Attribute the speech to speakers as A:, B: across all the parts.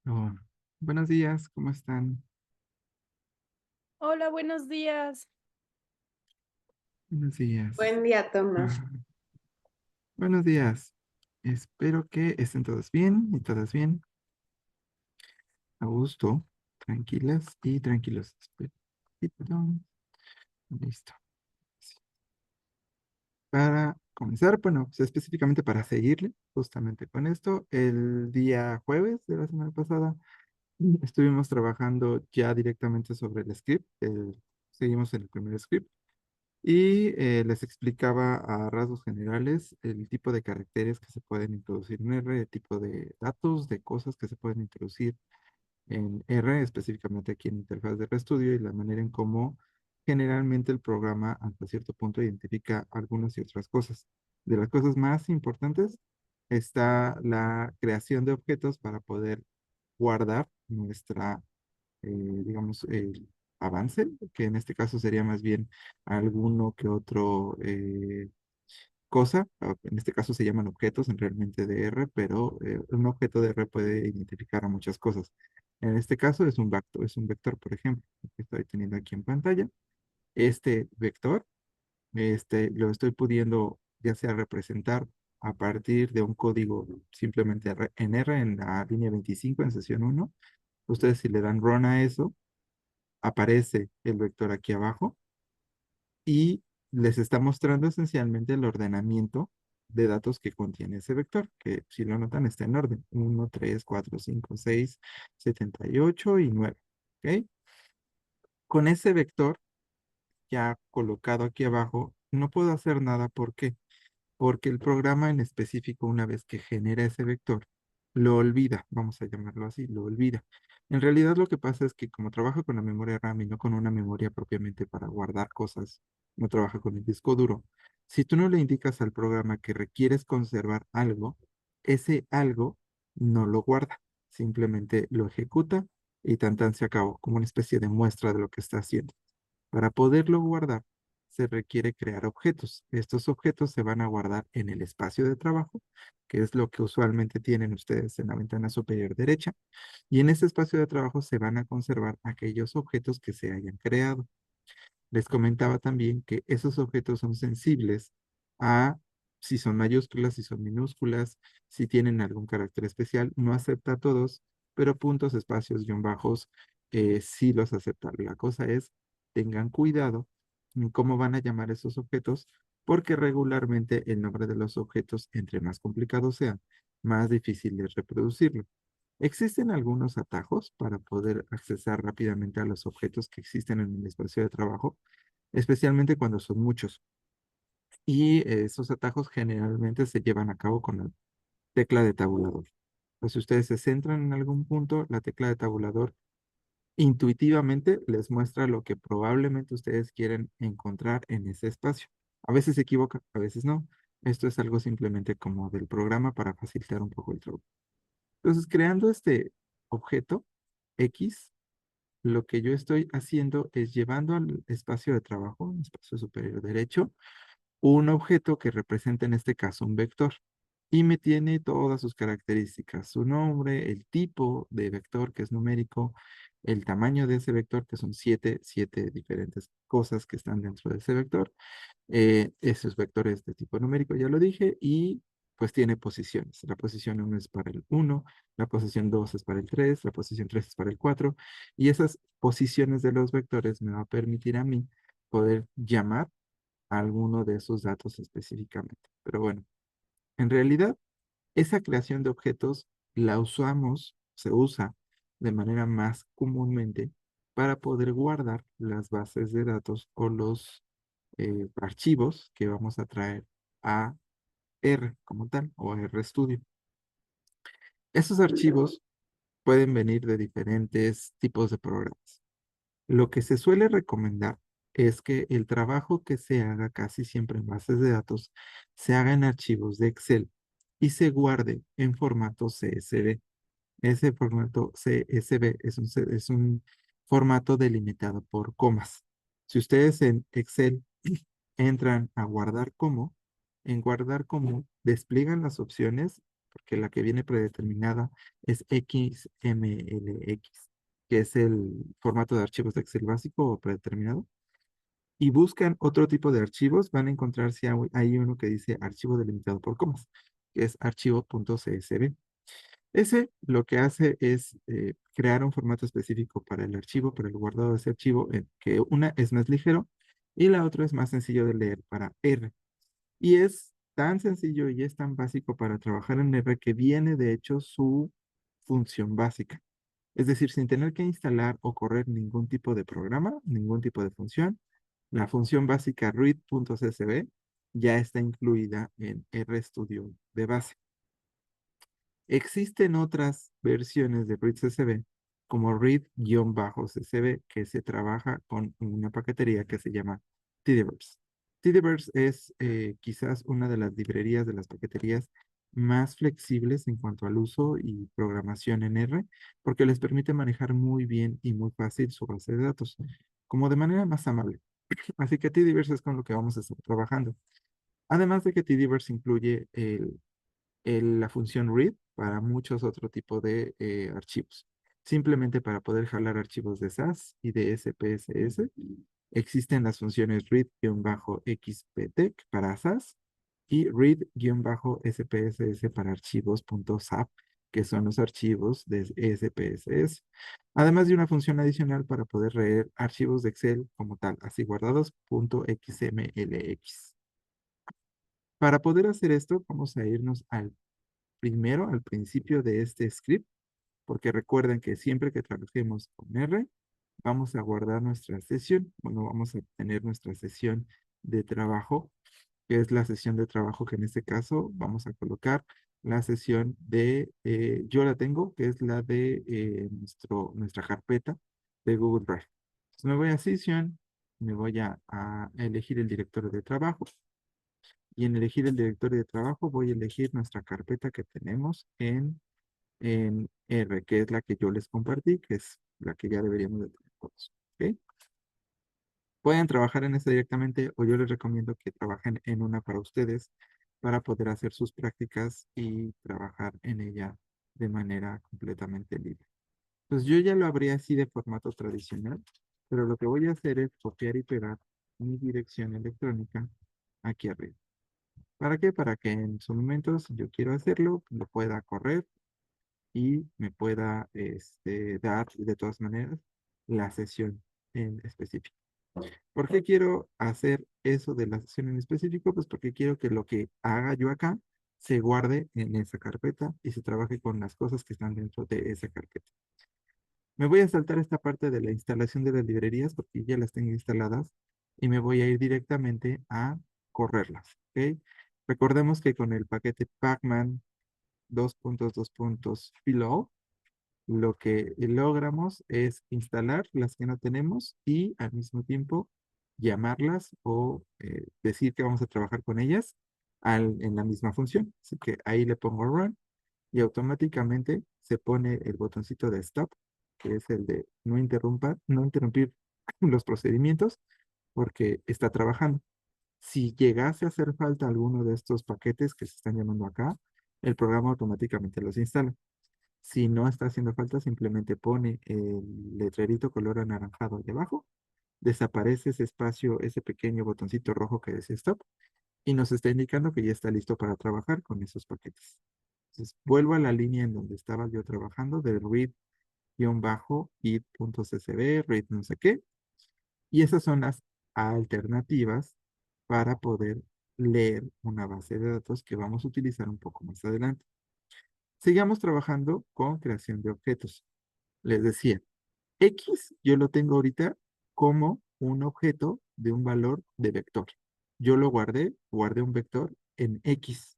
A: Oh, buenos días, ¿cómo están?
B: Hola, buenos días.
A: Buenos días.
C: Buen día, Tomás.
A: Ah, buenos días. Espero que estén todos bien y todas bien, a gusto, tranquilas y tranquilos. Espera un poquito. Listo. Sí. Para comenzar, bueno, pues específicamente para seguirle justamente con esto, el día jueves de la semana pasada estuvimos trabajando ya directamente sobre el script. Seguimos en el primer script. Y les explicaba a rasgos generales el tipo de caracteres que se pueden introducir en R, el tipo de datos, de cosas que se pueden introducir en R, específicamente aquí en interfaz de RStudio, y la manera en cómo generalmente el programa hasta cierto punto identifica algunas y otras cosas. De las cosas más importantes está la creación de objetos para poder guardar nuestra digamos, el avance, que en este caso sería más bien alguno que otro cosa. En este caso se llaman objetos en realmente de R, pero un objeto de R puede identificar a muchas cosas. En este caso es un vector, por ejemplo, que estoy teniendo aquí en pantalla. Este vector, lo estoy pudiendo ya sea representar a partir de un código simplemente en R, en la línea 25 en sesión uno. Ustedes si le dan run a eso, aparece el vector aquí abajo y les está mostrando esencialmente el ordenamiento de datos que contiene ese vector, que si lo notan está en orden: 1, 3, 4, 5, 6, 78 y 9. ¿Ok? Con ese vector ya colocado aquí abajo, no puedo hacer nada. ¿Por qué? Porque el programa en específico, una vez que genera ese vector, lo olvida, vamos a llamarlo así, lo olvida. En realidad lo que pasa es que como trabaja con la memoria RAM y no con una memoria propiamente para guardar cosas, no trabaja con el disco duro. Si tú no le indicas al programa que requieres conservar algo, ese algo no lo guarda, simplemente lo ejecuta y tan tan se acabó, como una especie de muestra de lo que está haciendo. Para poderlo guardar, se requiere crear objetos. Estos objetos se van a guardar en el espacio de trabajo, que es lo que usualmente tienen ustedes en la ventana superior derecha, y en ese espacio de trabajo se van a conservar aquellos objetos que se hayan creado. Les comentaba también que esos objetos son sensibles a si son mayúsculas, si son minúsculas, si tienen algún carácter especial. No acepta a todos, pero puntos, espacios, guión bajos, sí los acepta. La cosa es, tengan cuidado en cómo van a llamar esos objetos, porque regularmente el nombre de los objetos, entre más complicados sean, más difícil es reproducirlo. Existen algunos atajos para poder accesar rápidamente a los objetos que existen en el espacio de trabajo, especialmente cuando son muchos. Y esos atajos generalmente se llevan a cabo con la tecla de tabulador. Pues si ustedes se centran en algún punto, la tecla de tabulador intuitivamente les muestra lo que probablemente ustedes quieren encontrar en ese espacio. A veces se equivoca, a veces no. Esto es algo simplemente como del programa para facilitar un poco el trabajo. Entonces, creando este objeto X, lo que yo estoy haciendo es llevando al espacio de trabajo, un espacio superior derecho, un objeto que representa en este caso un vector y me tiene todas sus características: su nombre, el tipo de vector que es numérico, el tamaño de ese vector que son siete diferentes cosas que están dentro de ese vector, esos vectores de tipo numérico, ya lo dije, y pues tiene posiciones. La posición uno es para el uno, la posición 2 es para el 3, la posición 3 es para el 4, y esas posiciones de los vectores me va a permitir a mí poder llamar a alguno de esos datos específicamente. Pero bueno, en realidad, esa creación de objetos la usamos, se usa de manera más comúnmente para poder guardar las bases de datos o los archivos que vamos a traer a R como tal o a RStudio. Esos archivos pueden venir de diferentes tipos de programas. Lo que se suele recomendar es que el trabajo que se haga casi siempre en bases de datos se haga en archivos de Excel y se guarde en formato CSV. Ese formato CSV es un formato delimitado por comas. Si ustedes en Excel entran a guardar como, en guardar como despliegan las opciones porque la que viene predeterminada es XMLX, que es el formato de archivos de Excel básico o predeterminado. Y buscan otro tipo de archivos, van a encontrar si hay uno que dice archivo delimitado por comas, que es archivo.csv. Ese lo que hace es crear un formato específico para el archivo, para el guardado de ese archivo, que una es más ligero y la otra es más sencillo de leer para R. Y es tan sencillo y es tan básico para trabajar en R que viene de hecho su función básica. Es decir, sin tener que instalar o correr ningún tipo de programa, ningún tipo de función, la función básica read.csv ya está incluida en RStudio de base. Existen otras versiones de read.csv como read-csv que se trabaja con una paquetería que se llama Tidyverse. Tidyverse es quizás una de las librerías de las paqueterías más flexibles en cuanto al uso y programación en R, porque les permite manejar muy bien y muy fácil su base de datos, como de manera más amable. Así que Tidyverse es con lo que vamos a estar trabajando. Además de que Tidyverse incluye la función read para muchos otros tipos de archivos. Simplemente para poder jalar archivos de SAS y de SPSS, existen las funciones read-xptec para SAS y read-spss para archivos .sap, que son los archivos de SPSS. Además de una función adicional para poder leer archivos de Excel como tal, así guardados .xmlx. Para poder hacer esto, vamos a irnos primero al principio de este script, porque recuerden que siempre que trabajemos con R, vamos a guardar nuestra sesión, bueno, vamos a tener nuestra sesión de trabajo, que es la sesión de trabajo que en este caso vamos a colocar la sesión yo la tengo, que es la de nuestra carpeta de Google Drive. Entonces me voy a sesión, me voy a elegir el directorio de trabajo, y en elegir el directorio de trabajo voy a elegir nuestra carpeta que tenemos en R, que es la que yo les compartí, que es la que ya deberíamos de tener todos. ¿Ok? Pueden trabajar en esta directamente o yo les recomiendo que trabajen en una para ustedes para poder hacer sus prácticas y trabajar en ella de manera completamente libre. Pues yo ya lo abrí así de formato tradicional, pero lo que voy a hacer es copiar y pegar mi dirección electrónica aquí arriba. ¿Para qué? Para que en su momento, si yo quiero hacerlo, lo pueda correr y me pueda dar de todas maneras la sesión en específico. ¿Por qué quiero hacer eso de la sesión en específico? Pues porque quiero que lo que haga yo acá se guarde en esa carpeta y se trabaje con las cosas que están dentro de esa carpeta. Me voy a saltar esta parte de la instalación de las librerías porque ya las tengo instaladas y me voy a ir directamente a correrlas. ¿Ok? Recordemos que con el paquete Pacman 2.2. Lo que logramos es instalar las que no tenemos y al mismo tiempo llamarlas o decir que vamos a trabajar con ellas en la misma función. Así que ahí le pongo run y automáticamente se pone el botoncito de stop, que es el de no interrumpir los procedimientos porque está trabajando. Si llegase a hacer falta alguno de estos paquetes que se están llamando acá, el programa automáticamente los instala. Si no está haciendo falta, simplemente pone el letrerito color anaranjado ahí abajo, desaparece ese espacio, ese pequeño botoncito rojo que dice stop, y nos está indicando que ya está listo para trabajar con esos paquetes. Entonces, vuelvo a la línea en donde estaba yo trabajando, de read-it.csv, read no sé qué, y esas son las alternativas para poder leer una base de datos que vamos a utilizar un poco más adelante. Sigamos trabajando con creación de objetos. Les decía, X yo lo tengo ahorita como un objeto de un valor de vector. Yo lo guardé un vector en X.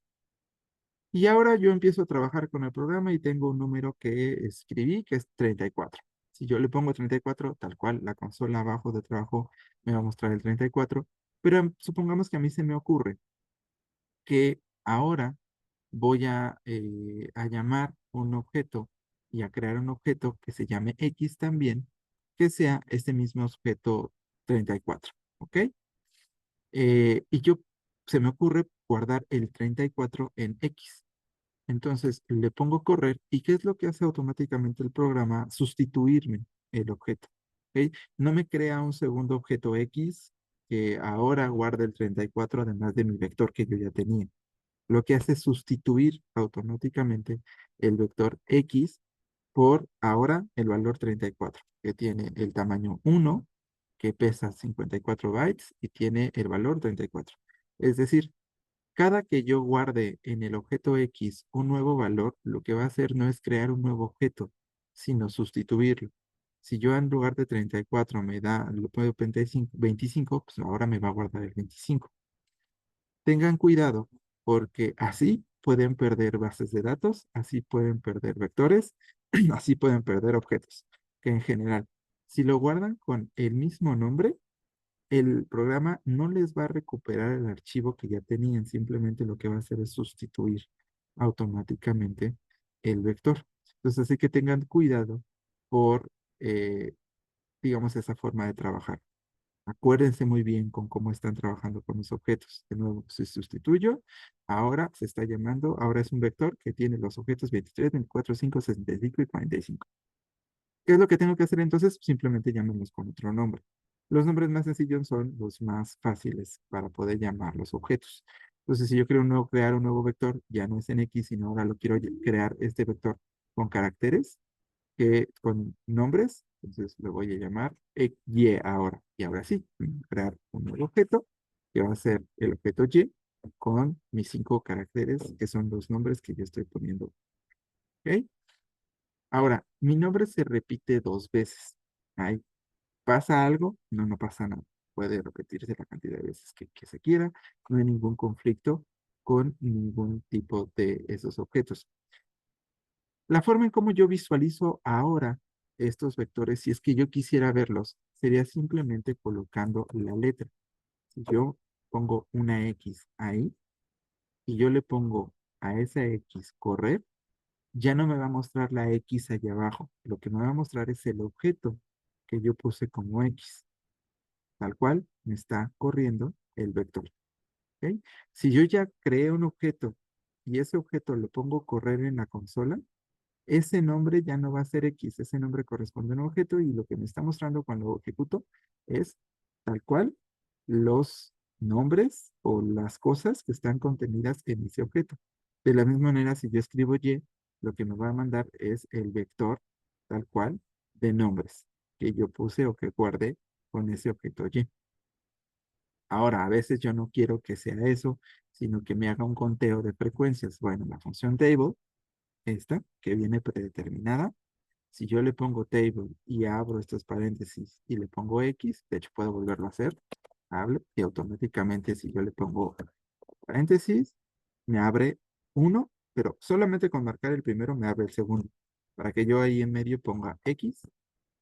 A: Y ahora yo empiezo a trabajar con el programa y tengo un número que escribí que es 34. Si yo le pongo 34, tal cual, la consola abajo de trabajo me va a mostrar el 34. Pero supongamos que a mí se me ocurre que ahora voy a llamar un objeto y a crear un objeto que se llame X también, que sea este mismo objeto 34, ¿ok? Y se me ocurre guardar el 34 en X. Entonces le pongo correr y ¿qué es lo que hace automáticamente el programa? Sustituirme el objeto. ¿Ok? No me crea un segundo objeto X que ahora guarda el 34 además de mi vector que yo ya tenía. Lo que hace es sustituir automáticamente el vector X por ahora el valor 34, que tiene el tamaño 1, que pesa 54 bytes y tiene el valor 34. Es decir, cada que yo guarde en el objeto X un nuevo valor, lo que va a hacer no es crear un nuevo objeto, sino sustituirlo. Si yo en lugar de 34 me da, lo puedo 25, pues ahora me va a guardar el 25. Tengan cuidado porque así pueden perder bases de datos, así pueden perder vectores, así pueden perder objetos, que en general, si lo guardan con el mismo nombre, el programa no les va a recuperar el archivo que ya tenían, simplemente lo que va a hacer es sustituir automáticamente el vector. Entonces, así que tengan cuidado por, digamos, esa forma de trabajar. Acuérdense muy bien con cómo están trabajando con los objetos. De nuevo, si sustituyo, ahora se está llamando, ahora es un vector que tiene los objetos 23, 24, 5, 65 y 45. ¿Qué es lo que tengo que hacer entonces? Simplemente llamarlos con otro nombre. Los nombres más sencillos son los más fáciles para poder llamar los objetos. Entonces, si yo quiero crear un nuevo vector, ya no es en X, sino ahora lo quiero crear este vector con caracteres, con nombres. Entonces, lo voy a llamar Y ahora. Y ahora sí, crear un nuevo objeto, que va a ser el objeto Y, con mis 5 caracteres, que son los nombres que yo estoy poniendo. ¿Ok? Ahora, mi nombre se repite 2 veces. Ahí pasa algo, no, no pasa nada. Puede repetirse la cantidad de veces que se quiera. No hay ningún conflicto con ningún tipo de esos objetos. La forma en cómo yo visualizo ahora estos vectores, si es que yo quisiera verlos, sería simplemente colocando la letra. Si yo pongo una X ahí y yo le pongo a esa X correr, ya no me va a mostrar la X allá abajo. Lo que me va a mostrar es el objeto que yo puse como X. Tal cual me está corriendo el vector. ¿Ok? Si yo ya creé un objeto y ese objeto lo pongo a correr en la consola, ese nombre ya no va a ser X, ese nombre corresponde a un objeto y lo que me está mostrando cuando lo ejecuto es tal cual los nombres o las cosas que están contenidas en ese objeto. De la misma manera, si yo escribo Y, lo que me va a mandar es el vector tal cual de nombres que yo puse o que guardé con ese objeto Y. Ahora, a veces yo no quiero que sea eso, sino que me haga un conteo de frecuencias. Bueno, la función table, esta, que viene predeterminada, si yo le pongo table y abro estos paréntesis y le pongo X, de hecho puedo volverlo a hacer, hablo y automáticamente si yo le pongo paréntesis, me abre uno, pero solamente con marcar el primero me abre el segundo. Para que yo ahí en medio ponga X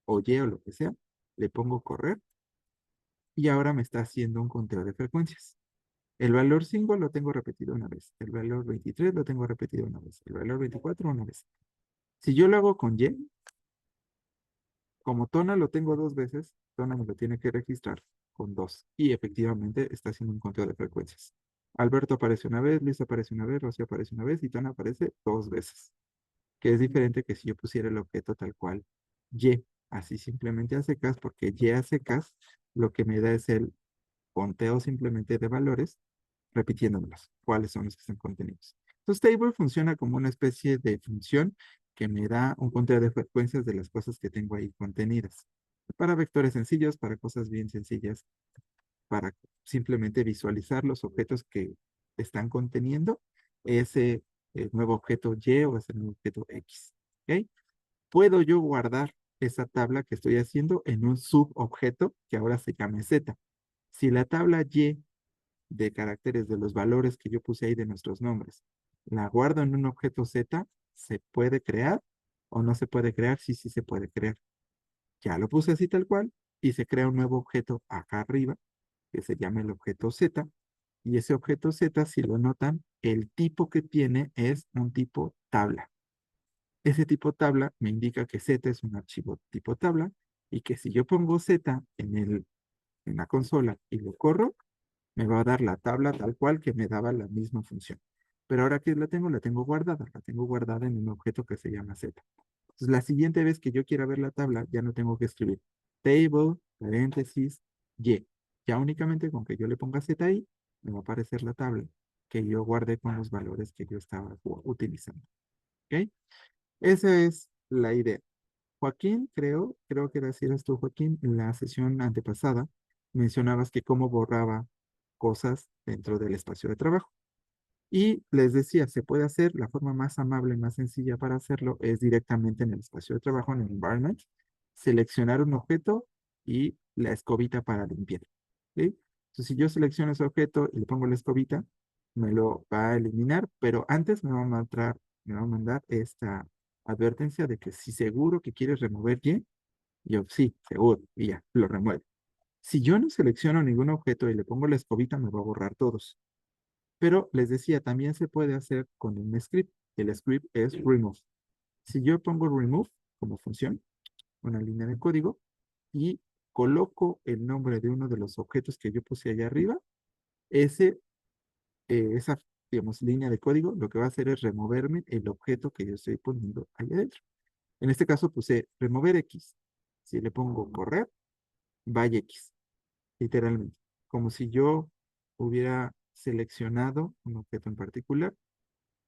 A: o Y o lo que sea, le pongo correr y ahora me está haciendo un conteo de frecuencias. El valor 5 lo tengo repetido una vez. El valor 23 lo tengo repetido una vez. El valor 24 una vez. Si yo lo hago con Y, como Tona lo tengo 2 veces, Tona me lo tiene que registrar con 2. Y efectivamente está haciendo un conteo de frecuencias. Alberto aparece una vez, Luis aparece una vez, Rocío aparece una vez y Tona aparece 2 veces. Que es diferente que si yo pusiera el objeto tal cual Y, así simplemente a secas, porque Y a secas lo que me da es el conteo simplemente de valores repitiéndomelos, cuáles son los que están contenidos. Entonces, table funciona como una especie de función que me da un conteo de frecuencias de las cosas que tengo ahí contenidas. Para vectores sencillos, para cosas bien sencillas, para simplemente visualizar los objetos que están conteniendo ese nuevo objeto Y o ese nuevo objeto X. ¿Ok? Puedo yo guardar esa tabla que estoy haciendo en un subobjeto que ahora se llame Z. Si la tabla Y de caracteres de los valores que yo puse ahí de nuestros nombres, la guardo en un objeto Z, ¿se puede crear o no se puede crear? Sí, sí se puede crear. Ya lo puse así tal cual y se crea un nuevo objeto acá arriba que se llama el objeto Z. Y ese objeto Z, si lo notan, el tipo que tiene es un tipo tabla. Ese tipo tabla me indica que Z es un archivo tipo tabla y que si yo pongo Z en la consola y lo corro, me va a dar la tabla tal cual que me daba la misma función. Pero ahora que la tengo guardada en un objeto que se llama Z. Entonces, la siguiente vez que yo quiera ver la tabla, ya no tengo que escribir table, paréntesis, Y. Ya únicamente con que yo le ponga Z ahí, me va a aparecer la tabla que yo guardé con los valores que yo estaba utilizando. ¿Ok? Esa es la idea. Joaquín, creo que así eras tú, Joaquín, en la sesión antepasada mencionabas que cómo borraba cosas dentro del espacio de trabajo. Y les decía, se puede hacer, la forma más amable, más sencilla para hacerlo es directamente en el espacio de trabajo, en el environment, seleccionar un objeto y la escobita para limpiar. ¿Sí? Entonces, si yo selecciono ese objeto y le pongo la escobita, me lo va a eliminar, pero antes me va a mandar esta advertencia de que si seguro que quieres remover Y, yo sí, seguro, y ya, lo remueve. Si yo no selecciono ningún objeto y le pongo la escobita, me va a borrar todos. Pero les decía, también se puede hacer con un script. El script es remove. Si yo pongo remove como función, una línea de código, y coloco el nombre de uno de los objetos que yo puse allá arriba, ese, esa, digamos, línea de código, lo que va a hacer es removerme el objeto que yo estoy poniendo allá adentro. En este caso puse remover X. Si le pongo correr, va X, literalmente. Como si yo hubiera seleccionado un objeto en particular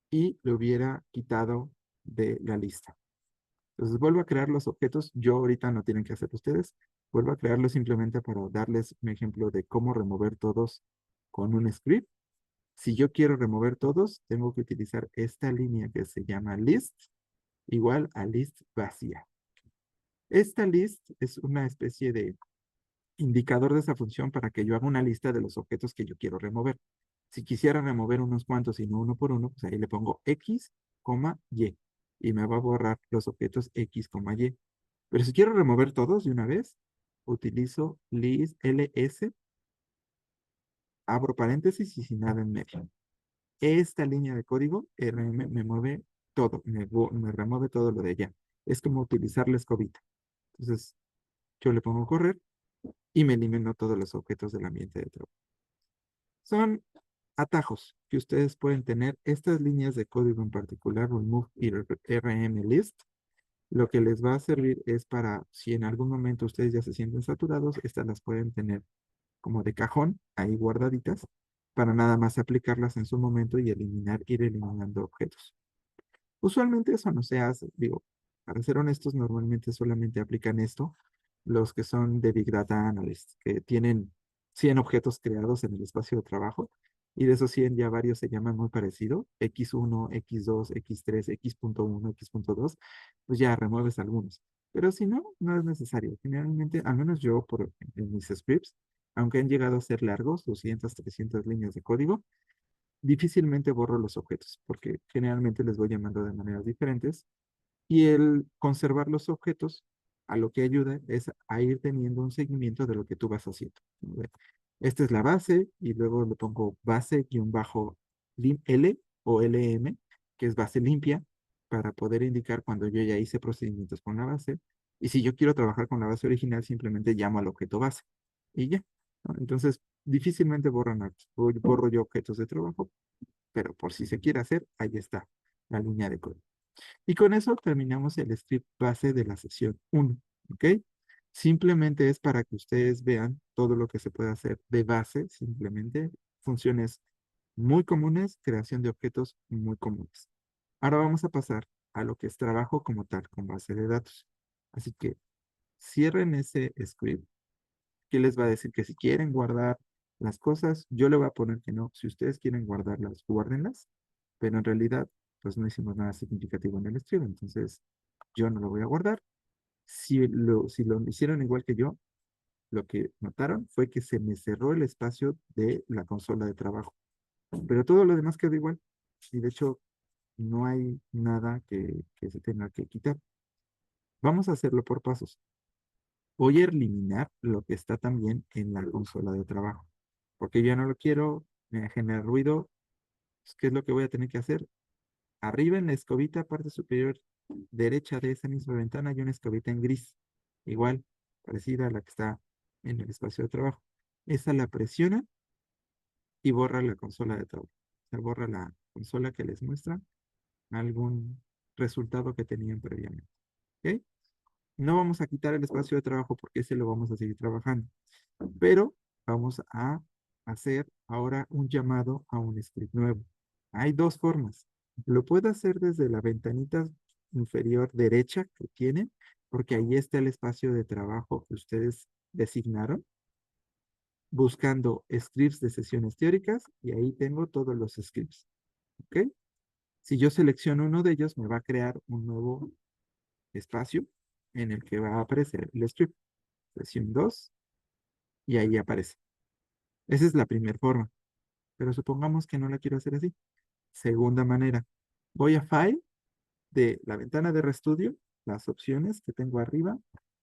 A: y lo hubiera quitado de la lista. Entonces vuelvo a crear los objetos. Yo ahorita no tienen que hacer ustedes. Vuelvo a crearlos simplemente para darles un ejemplo de cómo remover todos con un script. Si yo quiero remover todos, tengo que utilizar esta línea que se llama list, igual a list vacía. Esta list es una especie de indicador de esa función para que yo haga una lista de los objetos que yo quiero remover. Si quisiera remover unos cuantos y no uno por uno, pues ahí le pongo X, Y y me va a borrar los objetos X, Y. Pero si quiero remover todos de una vez, utilizo list ls, abro paréntesis y sin nada en medio. Esta línea de código RM me mueve todo, me remueve todo lo de allá. Es como utilizar la escobita. Entonces, yo le pongo correr y me elimino todos los objetos del ambiente de trabajo. Son atajos que ustedes pueden tener. Estas líneas de código en particular, remove y rm list, lo que les va a servir es para, si en algún momento ustedes ya se sienten saturados, estas las pueden tener como de cajón, ahí guardaditas, para nada más aplicarlas en su momento y ir eliminando objetos. Usualmente eso no se hace, digo, para ser honestos, normalmente solamente aplican esto los que son de Big Data Analyst, que tienen 100 objetos creados en el espacio de trabajo, y de esos 100 ya varios se llaman muy parecido, X1, X2, X3, X.1, X.2, pues ya remueves algunos. Pero si no, no es necesario. Generalmente, al menos yo en mis scripts, aunque han llegado a ser largos, 200, 300 líneas de código, difícilmente borro los objetos, porque generalmente les voy llamando de maneras diferentes y el conservar los objetos a lo que ayuda es a ir teniendo un seguimiento de lo que tú vas haciendo. Esta es la base y luego le pongo base-L o LM, que es base limpia, para poder indicar cuando yo ya hice procedimientos con la base. Y si yo quiero trabajar con la base original, simplemente llamo al objeto base y ya, ¿no? Entonces, difícilmente borro yo objetos de trabajo, pero por si se quiere hacer, ahí está la línea de código. Y con eso terminamos el script base de la sesión 1, ¿ok? Simplemente es para que ustedes vean todo lo que se puede hacer de base, simplemente funciones muy comunes, creación de objetos muy comunes. Ahora vamos a pasar a lo que es trabajo como tal, con base de datos. Así que cierren ese script que les va a decir que si quieren guardar las cosas, yo le voy a poner que no. Si ustedes quieren guardarlas, guárdenlas, pero en realidad, pues no hicimos nada significativo en el estudio, entonces yo no lo voy a guardar. Si lo hicieron igual que yo, lo que notaron fue que se me cerró el espacio de la consola de trabajo, pero todo lo demás quedó igual. Y de hecho, no hay nada que se tenga que quitar. Vamos a hacerlo por pasos. Voy a eliminar lo que está también en la consola de trabajo, porque yo ya no lo quiero, me genera ruido. Pues, ¿qué es lo que voy a tener que hacer? Arriba en la escobita, parte superior derecha de esa misma ventana, hay una escobita en gris, igual, parecida a la que está en el espacio de trabajo. Esa la presiona y borra la consola de trabajo. Se borra consola que les muestra algún resultado que tenían previamente. ¿Ok? No vamos a quitar el espacio de trabajo porque ese lo vamos a seguir trabajando, pero vamos a hacer ahora un llamado a un script nuevo. Hay dos formas. Lo puedo hacer desde la ventanita inferior derecha que tienen, porque ahí está el espacio de trabajo que ustedes designaron, buscando scripts de sesiones teóricas y ahí tengo todos los scripts. ¿Ok? Si yo selecciono uno de ellos, me va a crear un nuevo espacio en el que va a aparecer el script. Sesión 2 y ahí aparece. Esa es la primera forma, pero supongamos que no la quiero hacer así. Segunda manera, voy a File de la ventana de RStudio, las opciones que tengo arriba,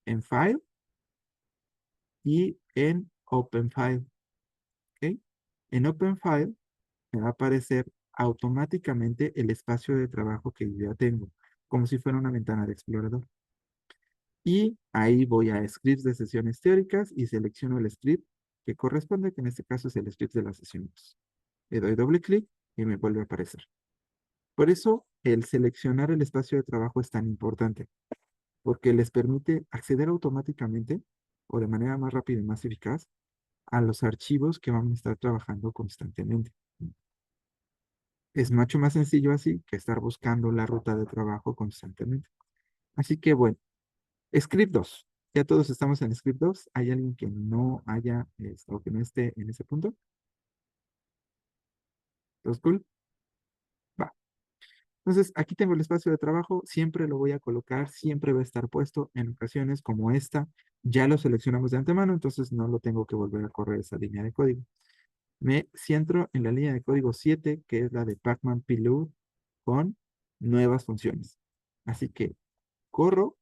A: en File y en Open File. ¿Ok? En Open File me va a aparecer automáticamente el espacio de trabajo que yo ya tengo, como si fuera una ventana de explorador. Y ahí voy a scripts de sesiones teóricas y selecciono el script que corresponde, que en este caso es el script de la sesión 2. Le doy doble clic y me vuelve a aparecer. Por eso el seleccionar el espacio de trabajo es tan importante, porque les permite acceder automáticamente o de manera más rápida y más eficaz a los archivos que van a estar trabajando constantemente. Es mucho más sencillo así que estar buscando la ruta de trabajo constantemente. Así que bueno, Script 2. Ya todos estamos en Script 2. ¿Hay alguien que no haya o que no esté en ese punto? ¿Todos cool? Va. Entonces, aquí tengo el espacio de trabajo. Siempre lo voy a colocar. Siempre va a estar puesto. En ocasiones como esta, ya lo seleccionamos de antemano, entonces no lo tengo que volver a correr esa línea de código. Me centro en la línea de código 7, que es la de Pacman Pillow con nuevas funciones. Así que corro.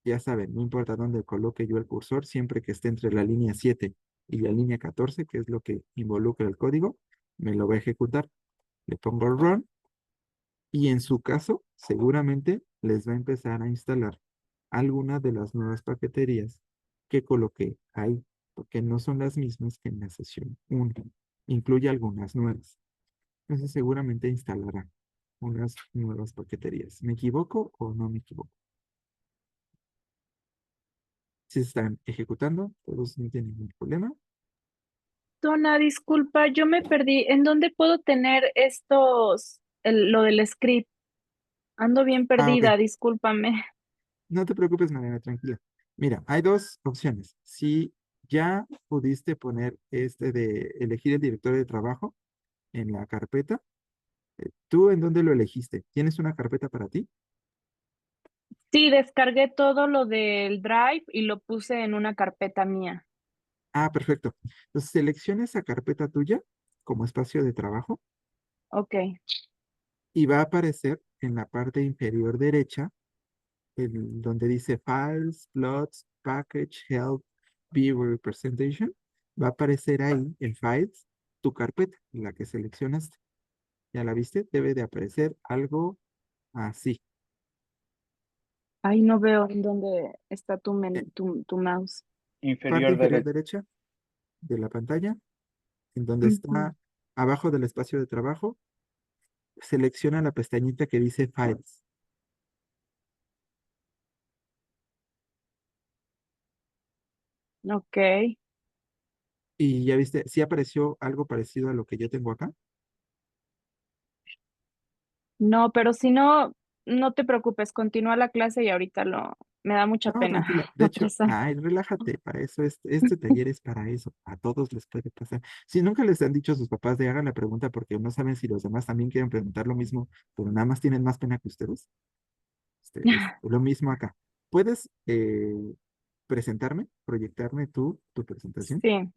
A: Ya saben, no importa dónde coloque yo el cursor, siempre que esté entre la línea 7 y la línea 14, que es lo que involucra el código, me lo va a ejecutar. Le pongo run y en su caso, seguramente les va a empezar a instalar alguna de las nuevas paqueterías que coloqué ahí, porque no son las mismas que en la sesión 1. Incluye algunas nuevas. Entonces seguramente instalará unas nuevas paqueterías. ¿Me equivoco o no me equivoco? Si se están ejecutando, todos no tienen ningún problema.
B: Donna, disculpa, yo me perdí. ¿En dónde puedo tener lo del script? Ando bien
A: Ah, ok.
B: perdida, discúlpame.
A: No te preocupes, Mariana, tranquila. Mira, hay dos opciones. Si ya pudiste poner este de elegir el directorio de trabajo en la carpeta, ¿tú en dónde lo elegiste? ¿Tienes una carpeta para ti?
B: Sí, descargué todo lo del Drive y lo puse en una carpeta mía.
A: Ah, perfecto. Entonces selecciona esa carpeta tuya como espacio de trabajo
B: Ok.
A: y va a aparecer en la parte inferior derecha, donde dice Files, Plots, Package, Help, View Representation. Va a aparecer ahí en Files tu carpeta, la que seleccionaste. ¿Ya la viste? Debe de aparecer algo así.
B: Ay, no veo en dónde está
A: Eh,
B: tu mouse.
A: Parte
C: Inferior
A: inferior
C: derecha.
A: derecha de la pantalla, en donde
B: Ujú.
A: está abajo del espacio de trabajo, selecciona la pestañita que dice Files.
B: Ok.
A: Y ya viste, sí apareció algo parecido a lo que yo tengo acá.
B: No, pero si no, no te preocupes, continúa la clase y me da mucha
A: No,
B: pena
A: tranquila. De hecho,
B: atrasar.
A: ay, relájate, para eso este taller es para eso. A todos les puede pasar. Si nunca les han dicho a sus papás de hagan la pregunta porque no saben si los demás también quieren preguntar lo mismo, pero nada más tienen más pena que ustedes. Es lo mismo acá. ¿Puedes presentarme, proyectarme tu presentación,
B: Sí,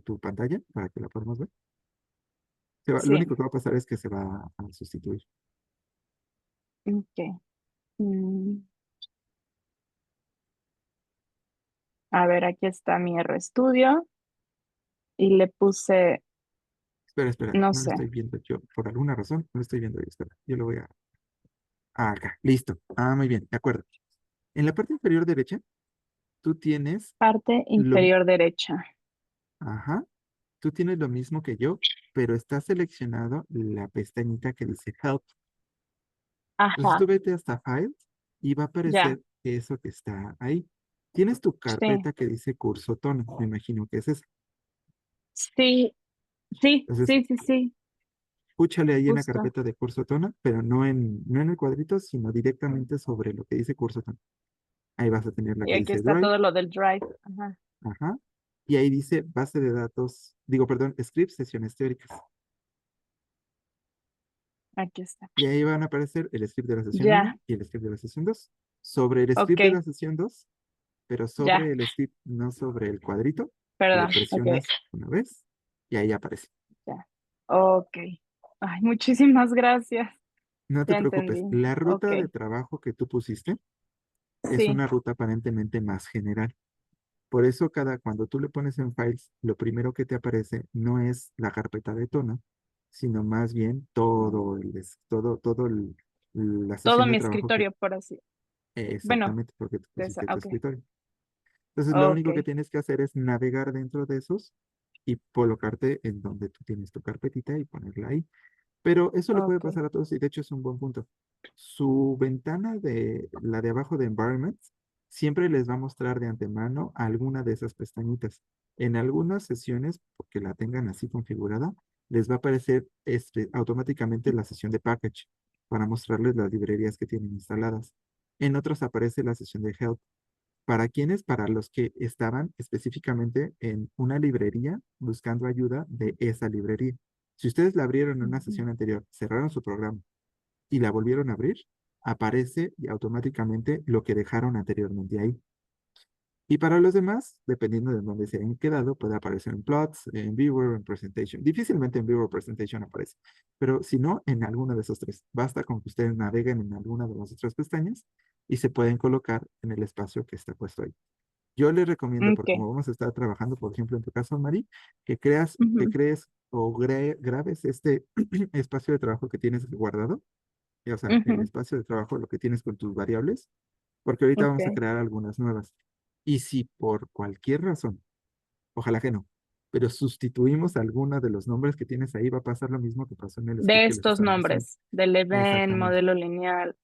A: tu pantalla para que la podamos ver? Lo
B: sí.
A: único que va a pasar es que se va a sustituir.
B: Ok. Mm, A ver, aquí está mi RStudio y le puse,
A: Espera, espera,
B: no
A: no lo
B: sé,
A: estoy viendo yo. Por alguna razón, no lo estoy viendo yo. Espera, yo lo voy a... acá, listo. Ah, muy bien, de acuerdo. En la parte inferior derecha, tú tienes
B: parte
A: lo...
B: inferior derecha.
A: Ajá, tú tienes lo mismo que yo, pero está seleccionado la pestañita que dice Help. Entonces tú
B: Ajá,
A: vete hasta Files y va a
B: ya,
A: aparecer eso que está ahí. Tienes tu
B: sí,
A: carpeta que dice curso tono, me imagino que es esa.
B: sí, sí,
A: Entonces,
B: sí, sí, sí,
A: púchale ahí en la
B: justo.
A: carpeta de curso tono, pero no en el cuadrito, sino directamente sobre lo que dice curso tono. Ahí vas a tener la
B: Y
A: que
B: aquí
A: dice
B: está
A: Drive,
B: todo lo del Drive. Ajá,
A: ajá, y ahí dice base de datos, digo, perdón, scripts, sesiones teóricas.
B: aquí está.
A: Y ahí van a aparecer el script de la sesión
B: Ya,
A: uno y el script de la sesión 2. Sobre el
B: ok,
A: script de la sesión 2, pero
B: ya,
A: sobre el script, no sobre el cuadrito, le
B: perdón, ok,
A: presionas una vez y ahí aparece.
B: ya, ok. Ay, muchísimas gracias.
A: No te
B: Ya
A: preocupes,
B: entendí.
A: la
B: Ok,
A: ruta de trabajo que tú pusiste es
B: sí,
A: una ruta aparentemente más general. Por eso cuando tú le pones en Files, lo primero que te aparece no es la carpeta de tono, sino más bien la
B: todo
A: sesión de
B: mi
A: trabajo que
B: escritorio, por así. Bueno,
A: exactamente porque tú
B: de esa,
A: pusiste tu
B: ok,
A: escritorio. Entonces, lo
B: ok,
A: único que tienes que hacer es navegar dentro de esos y colocarte en donde tú tienes tu carpetita y ponerla ahí. Pero eso le puede
B: ok.
A: pasar a todos y de hecho es un buen punto. Su ventana de la de abajo de Environment siempre les va a mostrar de antemano alguna de esas pestañitas. En algunas sesiones, porque la tengan así configurada, les va a aparecer automáticamente la sesión de Package para mostrarles las librerías que tienen instaladas. En otros aparece la sesión de Help. ¿Para quiénes? Para los que estaban específicamente en una librería buscando ayuda de esa librería. Si ustedes la abrieron en una
B: Ujú.
A: sesión anterior, cerraron su programa y la volvieron a abrir, aparece y automáticamente lo que dejaron anteriormente ahí. Y para los demás, dependiendo de dónde se hayan quedado, puede aparecer en Plots, en Viewer, en Presentation. Difícilmente en Viewer o Presentation aparece, pero si no, en alguno de esos tres. Basta con que ustedes naveguen en alguna de las otras pestañas y se pueden colocar en el espacio que está puesto ahí. Yo les recomiendo, porque
B: Ok,
A: como vamos a estar trabajando, por ejemplo, en tu caso, Mari, que
B: ujú,
A: crees o grabes este espacio de trabajo que tienes guardado, o sea, el
B: ujú,
A: espacio de trabajo, lo que tienes con tus variables, porque ahorita vamos a
B: ok.
A: crear algunas nuevas. Y si por cualquier razón, ojalá que no, pero sustituimos alguna de los nombres que tienes ahí, va a pasar lo mismo que pasó en el
B: De
A: script que les
B: estos
A: estaba mostrando.
B: nombres, del event,
A: Exactamente.
B: modelo lineal.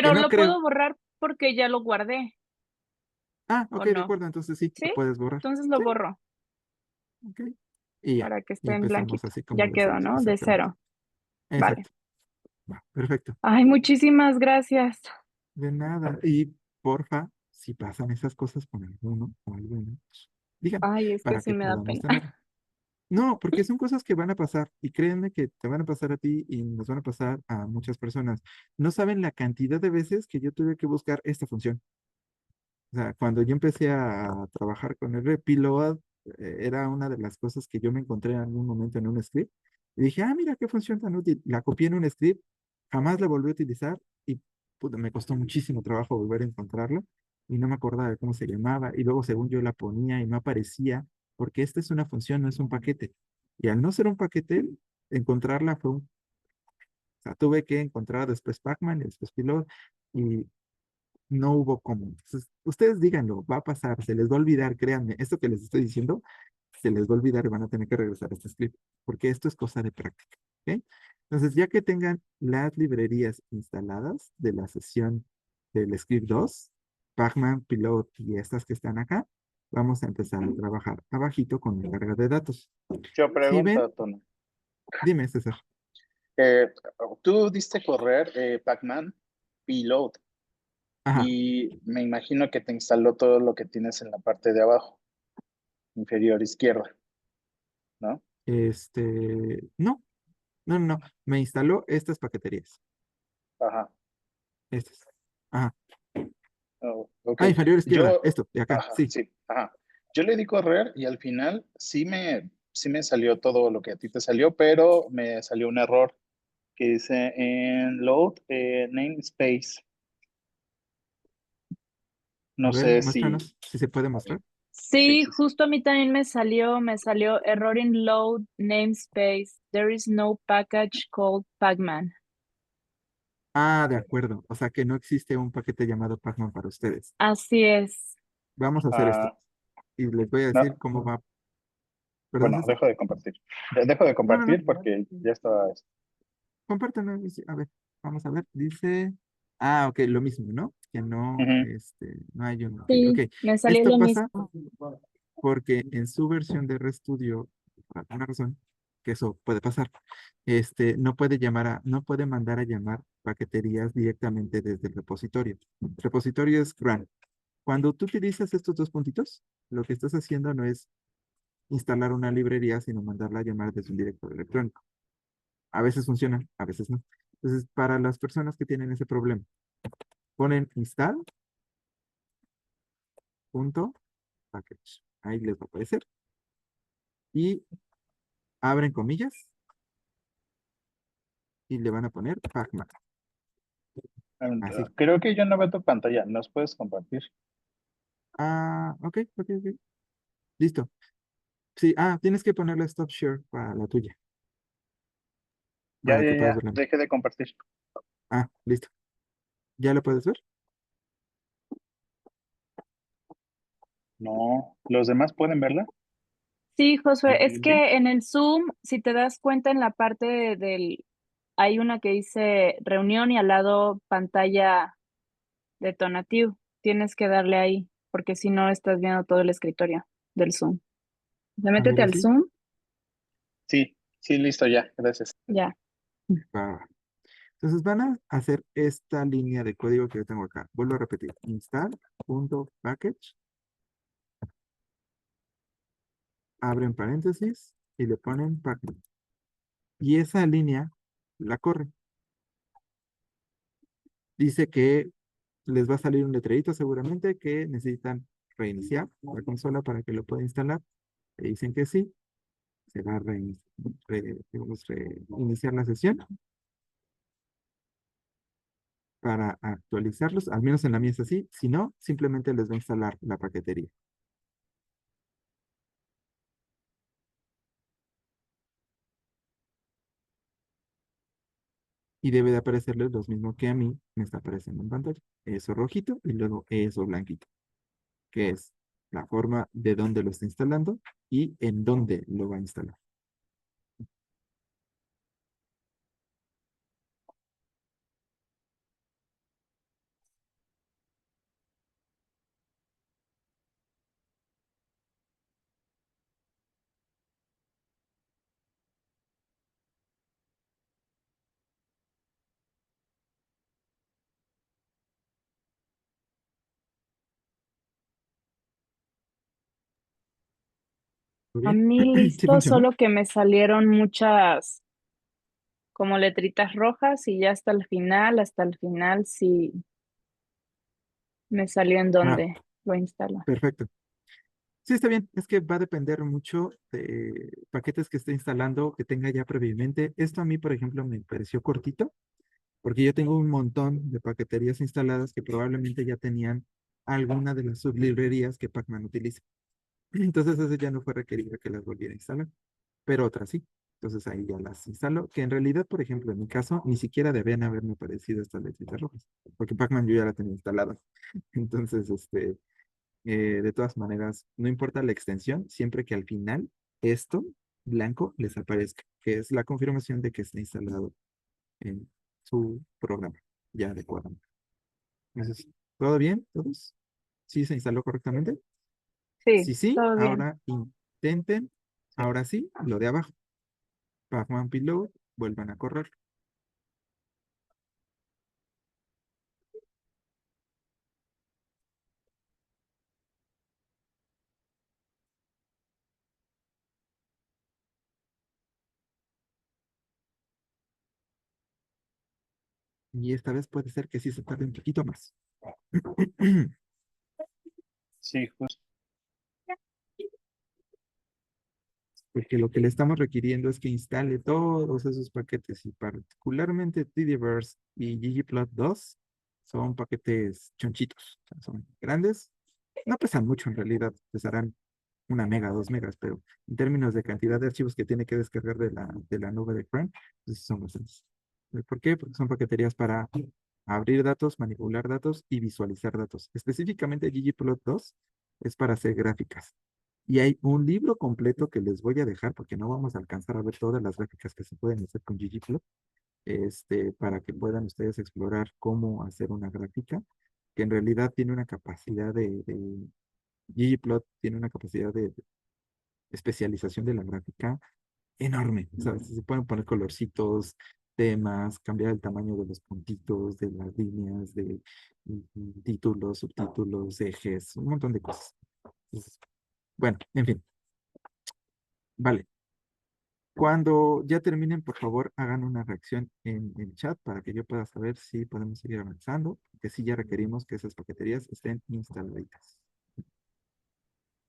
A: Que
B: Pero
A: no
B: lo
A: creo.
B: puedo borrar porque ya lo guardé,
A: Ah,
B: ¿o
A: ok, de
B: no?
A: acuerdo, entonces sí, lo
B: ¿Sí?
A: puedes borrar.
B: Entonces lo
A: Sí,
B: borro
A: ok. Y ya,
B: para que
A: y
B: esté en
A: empezamos
B: blanquito.
A: así como
B: Ya
A: de
B: quedó,
A: ceros,
B: ¿no? De
A: exactamente.
B: cero. Vale.
A: Exacto. Va, perfecto.
B: Ay, muchísimas gracias.
A: De nada. Y porfa, si pasan esas cosas con alguno o alguna, pues, digan,
B: Ay, es que
A: para
B: sí
A: que
B: me da
A: podamos
B: pena.
A: tenerlo. No, porque son cosas que van a pasar y créanme que te van a pasar a ti y nos van a pasar a muchas personas. No saben la cantidad de veces que yo tuve que buscar esta función. O sea, cuando yo empecé a trabajar con R, Pillow era una de las cosas que yo me encontré en algún momento en un script. Y dije, ah, mira qué función tan útil. La copié en un script, jamás la volví a utilizar y puta, me costó muchísimo trabajo volver a encontrarla y no me acordaba de cómo se llamaba. Y luego, según yo la ponía y no aparecía, porque esta es una función, no es un paquete. Y al no ser un paquete, encontrarla fue un... O sea, tuve que encontrar después Pacman y después Pillow y no hubo cómo. Entonces, ustedes díganlo, va a pasar, se les va a olvidar, créanme, esto que les estoy diciendo, se les va a olvidar y van a tener que regresar a este script, porque esto es cosa de práctica, ¿ok? Entonces, ya que tengan las librerías instaladas de la sesión del script 2, Pacman, Pilot y estas que están acá, vamos a empezar a trabajar abajito con la carga de datos.
C: Yo
A: Si ven,
C: pregunto, Tono.
A: dime, César.
C: Eh, Tú diste correr Pac-Man Reload
A: Ajá,
C: y me imagino que te instaló todo lo que tienes en la parte de abajo, inferior izquierda, ¿no?
A: no, no, me instaló estas paqueterías,
C: Ajá.
A: estas. Ajá.
C: Oh, ok.
A: Ah, inferior izquierda,
C: Yo,
A: esto, de acá,
C: ajá,
A: sí.
C: sí, ajá. Yo le di correr y al final sí me salió todo lo que a ti te salió, pero me salió un error que dice en load namespace.
A: A
C: No
A: ver,
C: sé si,
A: muéstranos si se puede
C: a ver,
A: mostrar.
C: sí,
B: Sí,
C: sí, sí.
B: justo a mí también me salió error in load namespace. There is no package called Pacman.
A: Ah, de acuerdo. O sea que no existe un paquete llamado Pacman para ustedes.
B: Así es.
A: Vamos a hacer esto
C: Ah,
A: y les voy a
C: no,
A: decir cómo va. ¿verdad,
C: Bueno,
A: César?
C: dejo de compartir. Dejo de
A: No, no, no.
C: compartir porque ya está.
A: Compártelo. A ver, vamos a ver. Dice, ah, ok, lo mismo, ¿no? Que no,
C: Ujú.
A: no hay un, ok, ok.
B: Sí, me salió
A: Esto
B: lo
A: pasa
B: mismo.
A: porque en su versión de RStudio, por alguna razón, que eso puede pasar, no puede mandar a llamar paqueterías directamente desde el repositorio. El repositorio es run. Cuando tú utilizas estos dos puntitos, lo que estás haciendo no es instalar una librería, sino mandarla a llamar desde un directorio electrónico. A veces funciona, a veces no. Entonces, para las personas que tienen ese problema, ponen install.package. Ahí les va a aparecer. Y abren comillas y le van a poner pacman. Así.
C: Creo que yo no veo tu pantalla. ¿Nos puedes compartir?
A: Ah, ok, ok, ok. Listo. Sí, tienes que ponerle stop share para la tuya,
C: Ya,
A: para
C: ya,
A: que puedas
C: ya.
A: verla.
C: Deje de compartir.
A: Listo. ¿Ya lo puedes ver?
C: No. ¿Los demás pueden verla?
B: Sí, Josué, es que en el Zoom, si te das cuenta en la parte del, hay una que dice reunión y al lado pantalla de Tonatiuh. Tienes que darle ahí, porque si no estás viendo todo el escritorio del Zoom. O sea,
A: A ver,
B: métete al
A: así.
B: Zoom,
C: Sí, sí, listo, ya. Gracias.
B: ya.
A: Va. Entonces van a hacer esta línea de código que yo tengo acá. Vuelvo a repetir. Install.package. Abren paréntesis y le ponen pacman. Y esa línea la corre. Dice que les va a salir un letrerito seguramente que necesitan reiniciar la consola para que lo pueda instalar. Le dicen que sí. Se va a reiniciar la sesión para actualizarlos. Al menos en la mía es así. Si no, simplemente les va a instalar la paquetería. Y debe de aparecerles los mismos que a mí me está apareciendo en pantalla. Eso rojito y luego eso blanquito, que es la forma de dónde lo está instalando y en dónde lo va a instalar. ¿Todo
B: A
A: bien?
B: mí
A: ¿Sí
B: listo,
A: funcionó?
B: solo que me salieron muchas como letritas rojas y ya hasta el final sí me salió en
A: Ah,
B: dónde lo instalo.
A: perfecto. Sí, está bien. Es que va a depender mucho de paquetes que esté instalando, que tenga ya previamente. Esto a mí, por ejemplo, me pareció cortito, porque yo tengo un montón de paqueterías instaladas que probablemente ya tenían alguna de las sublibrerías que Pacman utiliza. Entonces, eso ya no fue requerido que las volviera a instalar, pero otras sí. Entonces, ahí ya las instalo, que en realidad, por ejemplo, en mi caso, ni siquiera debían haberme aparecido estas letritas rojas, porque Pacman yo ya la tenía instalada. Entonces, de todas maneras, no importa la extensión, siempre que al final esto blanco les aparezca, que es la confirmación de que está instalado en su programa ya adecuadamente. Entonces, ¿todo bien? ¿Todos? ¿Sí se instaló correctamente?
B: Sí,
A: Si sí,
B: todo bien.
A: ahora intenten,
C: Sí.
A: ahora sí, lo de abajo. Pacman Pillow, vuelvan a correr. Y esta vez puede ser que sí se tarde un poquito más.
C: Sí, justo.
A: Porque lo que le estamos requiriendo es que instale todos esos paquetes y particularmente TDVerse y ggplot2 son paquetes chonchitos, o sea, son grandes, no pesan mucho en realidad, pesarán 1 mega, 2 megas, pero en términos de cantidad de archivos que tiene que descargar de la nube de Chrome, pues sí son bastantes. ¿Por qué? Porque son paqueterías para abrir datos, manipular datos y visualizar datos. Específicamente ggplot2 es para hacer gráficas. Y hay un libro completo que les voy a dejar porque no vamos a alcanzar a ver todas las gráficas que se pueden hacer con ggplot, para que puedan ustedes explorar cómo hacer una gráfica que en realidad tiene una capacidad ggplot tiene una capacidad de especialización de la gráfica enorme. ¿Sabes? Se pueden poner colorcitos, temas, cambiar el tamaño de los puntitos, de las líneas, de títulos, subtítulos, ejes, un montón de cosas. Entonces, bueno, en fin, vale. Cuando ya terminen, por favor, hagan una reacción en el chat para que yo pueda saber si podemos seguir avanzando, que sí ya requerimos que esas paqueterías estén instaladitas.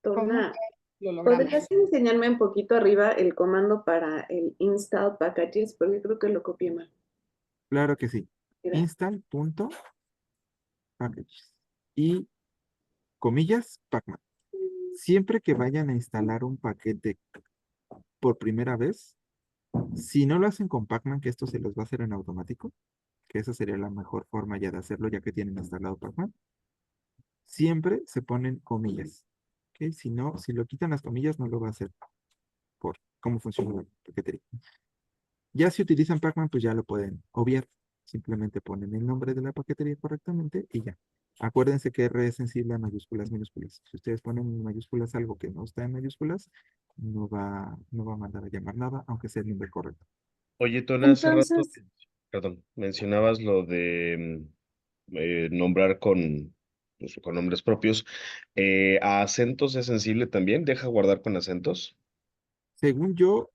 D: Torna,
C: Lo logramos.
D: ¿podrías enseñarme un poquito arriba el comando para el install packages? Porque creo que lo copié mal.
A: Claro que sí.
D: Gracias.
A: Install.packages y comillas, pacman. Siempre que vayan a instalar un paquete por primera vez, si no lo hacen con Pacman, que esto se los va a hacer en automático, que esa sería la mejor forma ya de hacerlo, ya que tienen instalado Pacman, siempre se ponen comillas. ¿Ok? Si no, si lo quitan las comillas, no lo va a hacer por cómo funciona la paquetería. Ya si utilizan Pacman, pues ya lo pueden obviar. Simplemente ponen el nombre de la paquetería correctamente y ya. Acuérdense que R es sensible a mayúsculas, minúsculas. Si ustedes ponen en mayúsculas algo que no está en mayúsculas, no va a mandar a llamar nada, aunque sea el nombre correcto.
E: Oye, Tona, hace rato,
B: Entonces,
E: perdón, mencionabas lo de nombrar pues, con nombres propios. ¿A acentos es sensible también? ¿Deja guardar con acentos?
A: Según yo,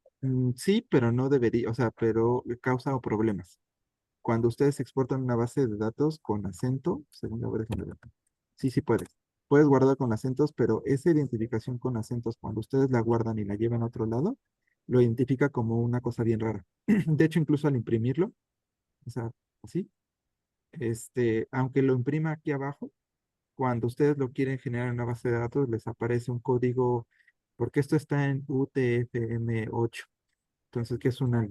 A: sí, pero no debería, o sea, pero causa problemas. Cuando ustedes exportan una base de datos con acento, según yo, déjenme ver. Sí, sí puedes. Puedes guardar con acentos, pero esa identificación con acentos, cuando ustedes la guardan y la llevan a otro lado, lo identifica como una cosa bien rara. De hecho, incluso al imprimirlo, o sea, así, aunque lo imprima aquí abajo, cuando ustedes lo quieren generar en una base de datos, les aparece un código, porque esto está en UTF-8, entonces, que es una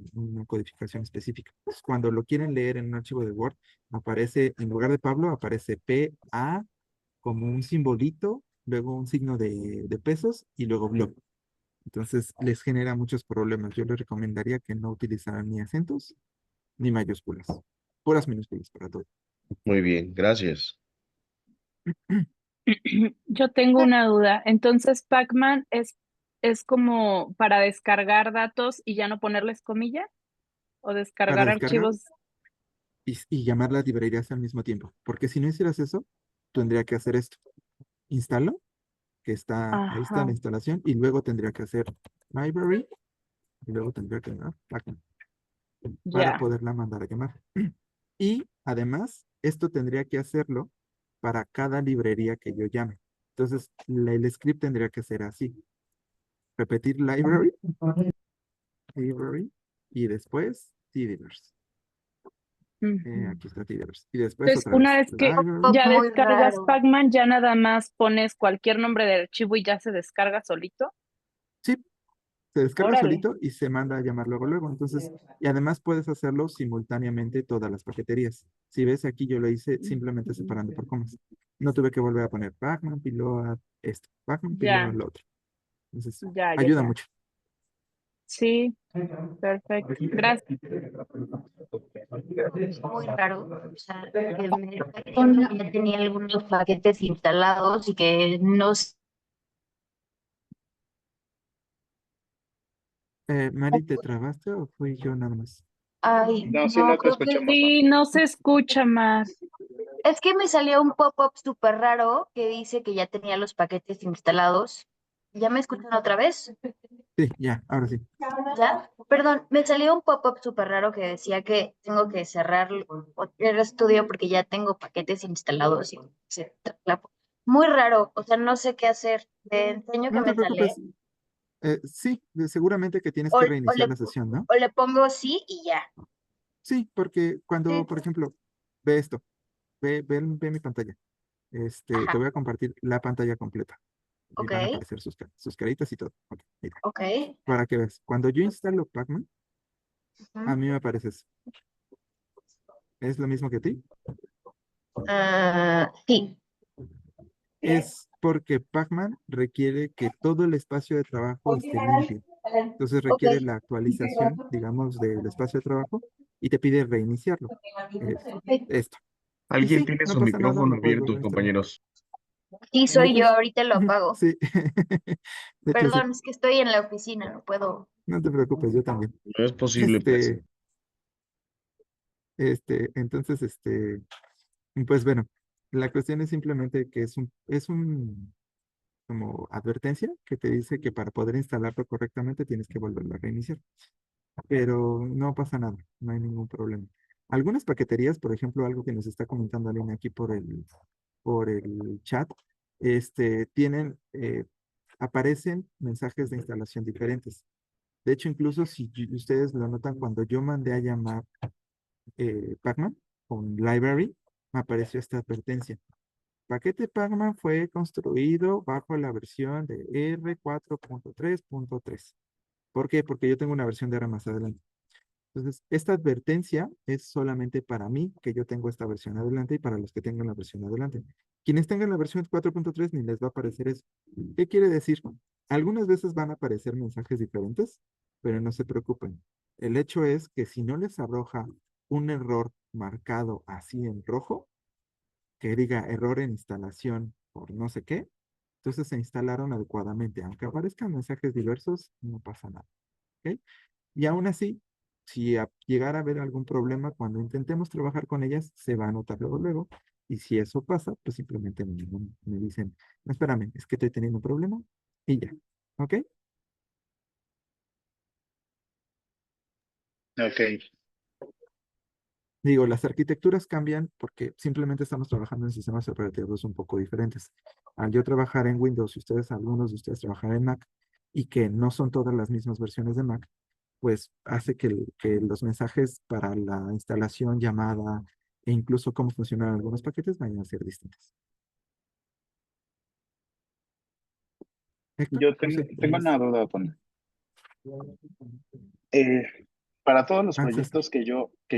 A: codificación específica. Entonces, cuando lo quieren leer en un archivo de Word, aparece, en lugar de Pablo, aparece PA como un simbolito, luego un signo de pesos y luego blog. Entonces, les genera muchos problemas. Yo les recomendaría que no utilizaran ni acentos ni mayúsculas. Puras minúsculas para todo.
E: Muy bien, gracias.
B: yo tengo una duda. Entonces, Pacman es como para descargar datos y ya no ponerles comilla o
A: Para
B: descargar
A: descargar
B: archivos.
A: y llamar las librerías al mismo tiempo. Porque si no hicieras eso, tendría que hacer esto. Instalo, que ahí está la
B: Ajá,
A: instalación, y luego tendría que hacer library, y luego tendría que dar Pacman para
B: ya.
A: poderla mandar a llamar. Y además, esto tendría que hacerlo para cada librería que yo llame. Entonces, el script tendría que ser así. Repetir library, y después tdivers.
B: Ujú.
A: Aquí está tdivers. Y después
B: Entonces,
A: otra
B: una
A: vez
B: vez que
A: library.
D: Pop
B: ya
D: muy
B: descargas
D: raro.
B: Pacman, ya nada más pones cualquier nombre de archivo y ya se descarga solito.
A: Sí, se descarga
B: Órale,
A: solito y se manda a llamar luego, luego. Entonces, y además puedes hacerlo simultáneamente todas las paqueterías. Si ves aquí, yo lo hice simplemente separando por comas. No tuve que volver a poner Pacman, Piloa, esto, Pacman, Piloa,
B: ya,
A: lo otro. Entonces,
B: ya, ya,
A: ayuda
B: ya.
A: mucho.
B: Sí, perfecto. Gracias.
F: Muy raro, o sea, que me está diciendo que ya tenía algunos paquetes instalados y que no sé,
A: Mari, ¿te trabaste o fui yo nada más?
F: ay,
C: No, sí,
F: no,
C: no te
F: creo que
C: escuchamos, Mar.
B: Sí, no se escucha más.
F: es que me salió un pop-up súper raro que dice que ya tenía los paquetes instalados. ¿Ya me escuchan otra vez?
A: Sí, ya, ahora sí.
F: ¿Ya? Perdón, me salió un pop-up súper raro que decía que tengo que cerrar el estudio porque ya tengo paquetes instalados y muy raro, o sea, no sé qué hacer. Te enseño que
A: No te
F: me sale.
A: preocupes. Sí, seguramente que tienes
F: O,
A: que
F: o
A: reiniciar
F: le,
A: la sesión, ¿no?
F: o le pongo sí y ya.
A: Sí, porque cuando,
F: Sí.
A: por ejemplo, ve esto, ve mi pantalla. Te
F: Ajá,
A: voy a compartir la pantalla completa. Y
F: ok,
A: van a aparecer sus caritas y todo. Ok, mira.
F: ok.
A: Para que veas, cuando yo instalo Pacman, a
F: Ujú.
A: mí me aparece eso. ¿Es lo mismo que a ti?
F: Ah, sí,
A: Es porque Pacman requiere que todo el espacio de trabajo esté limpio. Entonces
F: Ok.
A: requiere la actualización, digamos, del espacio de trabajo y te pide reiniciarlo. Es esto. Y
E: Alguien
A: sí,
E: tiene
A: no
E: su
A: pasa nada,
E: micrófono
A: lo puedes
E: abierto,
A: volver a instalar.
E: compañeros.
F: Sí,
A: ¿Me
F: soy yo,
A: oyes?
F: ahorita lo apago.
A: Sí. De hecho, sí.
F: Perdón, es que estoy en la oficina, no puedo.
A: No te preocupes, yo también.
E: No es posible, pues.
A: Entonces, pues bueno, la cuestión es simplemente que es un como advertencia que te dice que para poder instalarlo correctamente tienes que volverlo a reiniciar. Pero no pasa nada, no hay ningún problema. Algunas paqueterías, por ejemplo, algo que nos está comentando Aline aquí por el chat, aparecen mensajes de instalación diferentes. De hecho, incluso si ustedes lo notan, cuando yo mandé a llamar Pacman con Library, me apareció esta advertencia. Paquete Pacman fue construido bajo la versión de R4.3.3. ¿Por qué? Porque yo tengo una versión de R más adelante. Entonces, esta advertencia es solamente para mí, que yo tengo esta versión adelante, y para los que tengan la versión adelante. Quienes tengan la versión 4.3 ni les va a aparecer eso. ¿Qué quiere decir? Algunas veces van a aparecer mensajes diferentes, pero no se preocupen. El hecho es que si no les arroja un error marcado así en rojo, que diga error en instalación por no sé qué, entonces se instalaron adecuadamente. Aunque aparezcan mensajes diversos, no pasa nada. ¿Ok? Y aún así, si llegara a haber algún problema cuando intentemos trabajar con ellas, se va a notar luego, luego. Y si eso pasa, pues simplemente me dicen, no, espérame, es que estoy teniendo un problema y ya. ¿Ok?
C: Ok.
A: Digo, las arquitecturas cambian porque simplemente estamos trabajando en sistemas operativos un poco diferentes. Al yo trabajar en Windows y algunos de ustedes trabajan en Mac y que no son todas las mismas versiones de Mac, pues hace que los mensajes para la instalación, llamada e incluso cómo funcionan algunos paquetes vayan a ser distintos. Héctor,
C: Yo
A: no sé,
C: tengo una duda, Tony. Eh, para todos los
A: Ah, sí, sí.
C: proyectos que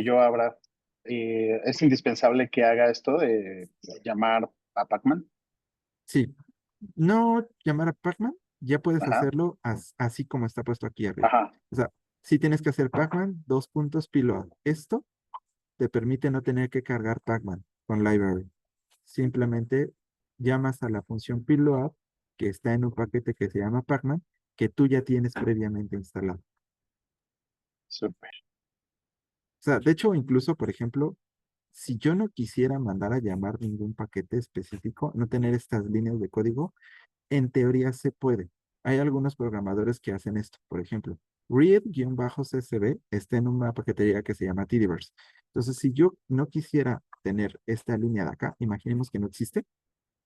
C: yo abra, es indispensable que haga esto de llamar a Pacman.
A: Sí. No llamar a Pacman, ya puedes
C: Ajá,
A: hacerlo así como está puesto aquí arriba.
C: ajá.
A: O sea, sí tienes que hacer Pacman, dos puntos, payload. Esto te permite no tener que cargar Pacman con library. Simplemente llamas a la función payload que está en un paquete que se llama Pacman, que tú ya tienes previamente instalado.
C: Súper.
A: O sea, de hecho, incluso, por ejemplo, si yo no quisiera mandar a llamar ningún paquete específico, no tener estas líneas de código, en teoría se puede. Hay algunos programadores que hacen esto. Por ejemplo, read-csv está en una paquetería que se llama Tidyverse. Entonces, si yo no quisiera tener esta línea de acá, imaginemos que no existe,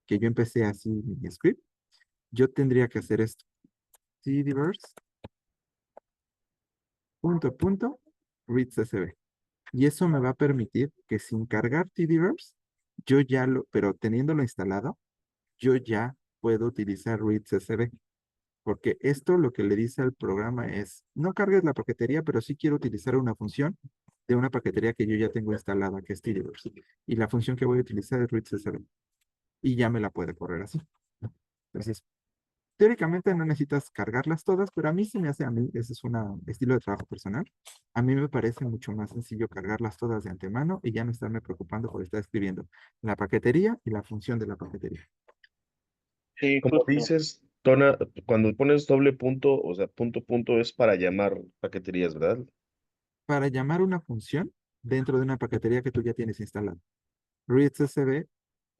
A: que yo empecé así mi script, yo tendría que hacer esto. Tidyverse, read-csv. Y eso me va a permitir que sin cargar Tidyverse, pero teniéndolo instalado, yo ya puedo utilizar read-csv. Porque esto lo que le dice al programa es, no cargues la paquetería, pero sí quiero utilizar una función de una paquetería que yo ya tengo instalada, que es Tidyverse. Y la función que voy a utilizar es readcsv. Y ya me la puede correr así. Entonces, teóricamente no necesitas cargarlas todas, pero a mí se me hace, ese es un estilo de trabajo personal. A mí me parece mucho más sencillo cargarlas todas de antemano y ya no estarme preocupando por estar escribiendo la paquetería y la función de la paquetería.
C: Sí,
E: Como
C: justo.
E: dices, Tona, cuando pones doble punto, o sea, punto, punto es para llamar paqueterías, ¿verdad?
A: Para llamar una función dentro de una paquetería que tú ya tienes instalada. readcsv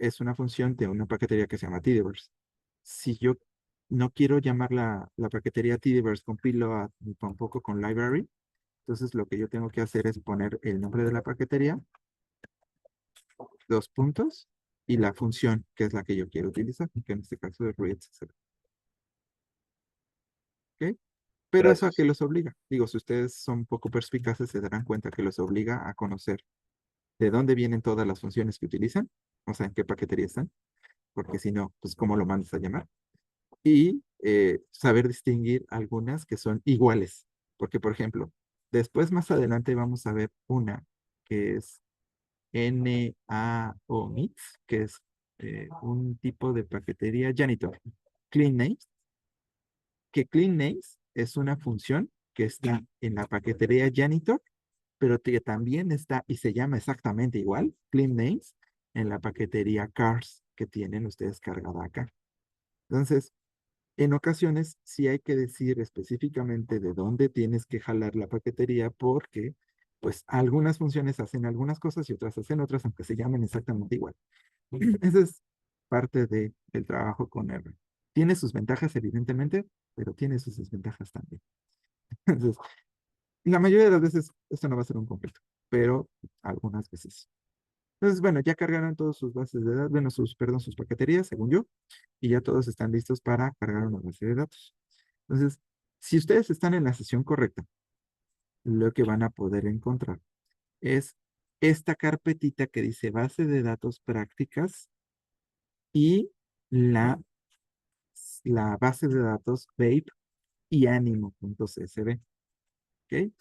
A: es una función de una paquetería que se llama Tidyverse. Si yo no quiero llamar la paquetería Tidyverse con payload ni tampoco con library, entonces lo que yo tengo que hacer es poner el nombre de la paquetería, dos puntos, y la función que es la que yo quiero utilizar, que en este caso es readcsv. ¿Ok? Pero eso a qué
C: Gracias.
A: los obliga. Digo, si ustedes son un poco perspicaces, se darán cuenta que los obliga a conocer de dónde vienen todas las funciones que utilizan, o sea, en qué paquetería están, porque si no, pues cómo lo mandas a llamar. Y saber distinguir algunas que son iguales, porque por ejemplo, después más adelante vamos a ver una que es NAOMIX, que es un tipo de paquetería janitor, clean names, que clean names es una función que está en la paquetería janitor, pero que también está y se llama exactamente igual, clean names, en la paquetería cars que tienen ustedes cargada acá. Entonces, en ocasiones sí hay que decir específicamente de dónde tienes que jalar la paquetería porque pues algunas funciones hacen algunas cosas y otras hacen otras, aunque se llamen exactamente igual. Esa es parte del trabajo con R. Tiene sus ventajas, evidentemente, pero tiene sus desventajas también. Entonces, la mayoría de las veces esto no va a ser un conflicto, pero algunas veces. Entonces, bueno, ya cargaron todas sus bases de datos, bueno, perdón, sus paqueterías, según yo, y ya todos están listos para cargar una base de datos. Entonces, si ustedes están en la sesión correcta, lo que van a poder encontrar es esta carpetita que dice base de datos prácticas y la, la base de datos babe y ánimo.csv. ¿Ok?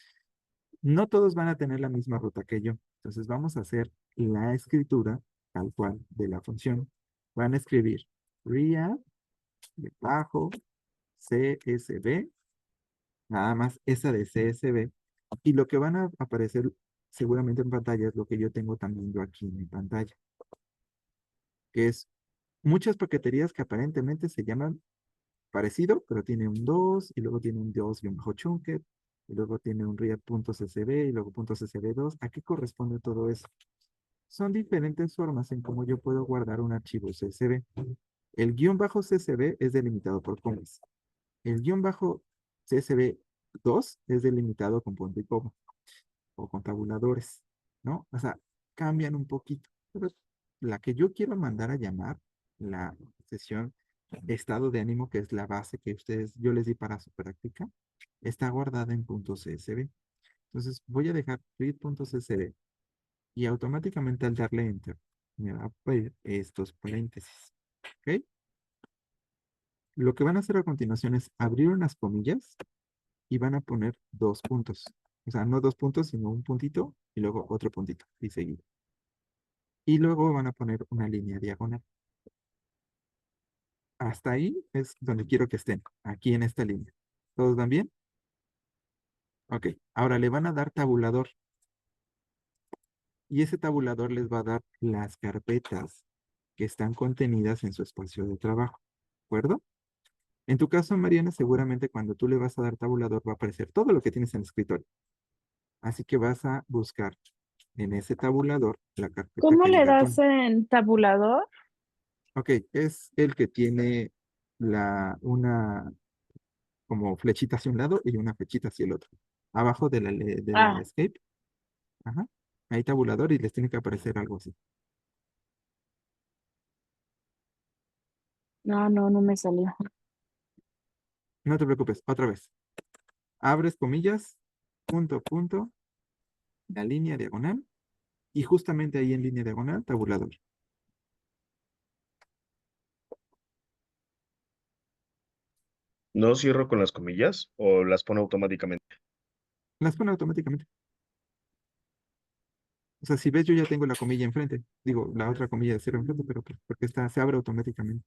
A: No todos van a tener la misma ruta que yo. Entonces vamos a hacer la escritura tal cual de la función. Van a escribir RIA bajo CSV, nada más esa de CSV. Y lo que van a aparecer seguramente en pantalla es lo que yo tengo también yo aquí en mi pantalla, que es muchas paqueterías que aparentemente se llaman parecido, pero tiene un 2 y luego tiene un 2-chunket y luego tiene un read.csv y luego .csv2. ¿A qué corresponde todo eso? Son diferentes formas en cómo yo puedo guardar un archivo CSV. El guión bajo CSV es delimitado por comas. El guión bajo CSV2 es delimitado con punto y coma o con tabuladores, ¿no? O sea, cambian un poquito. Pero la que yo quiero mandar a llamar, la sesión estado de ánimo, que es la base que yo les di para su práctica, está guardada en .csv. Entonces voy a dejar read.csv y automáticamente al darle enter me va a pedir estos paréntesis. ¿Ok? Lo que van a hacer a continuación es abrir unas comillas y van a poner dos puntos. O sea, no dos puntos, sino un puntito y luego otro puntito y seguido. Y luego van a poner una línea diagonal. Hasta ahí es donde quiero que estén, aquí en esta línea. ¿Todos van bien? Ok, ahora le van a dar tabulador y ese tabulador les va a dar las carpetas que están contenidas en su espacio de trabajo. ¿De acuerdo? En tu caso, Mariana, seguramente cuando tú le vas a dar tabulador va a aparecer todo lo que tienes en el escritorio. Así que vas a buscar en ese tabulador la carpeta
B: ¿Cómo
A: que
B: le
A: diga
B: das
A: Tony.
B: en tabulador?
A: Ok, es el que tiene una como flechita hacia un lado y una flechita hacia el otro. Abajo de la
B: Ah,
A: escape. Ajá. Hay tabulador y les tiene que aparecer algo así.
B: no, no, no me salió.
A: No te preocupes, otra vez. Abres comillas, punto, punto, la línea diagonal y justamente ahí en línea diagonal, tabulador.
E: ¿No cierro con las comillas o las pone automáticamente?
A: Las pone automáticamente. O sea, si ves, yo ya tengo la comilla enfrente. Digo, la otra comilla de cero enfrente, pero pues, porque se abre automáticamente.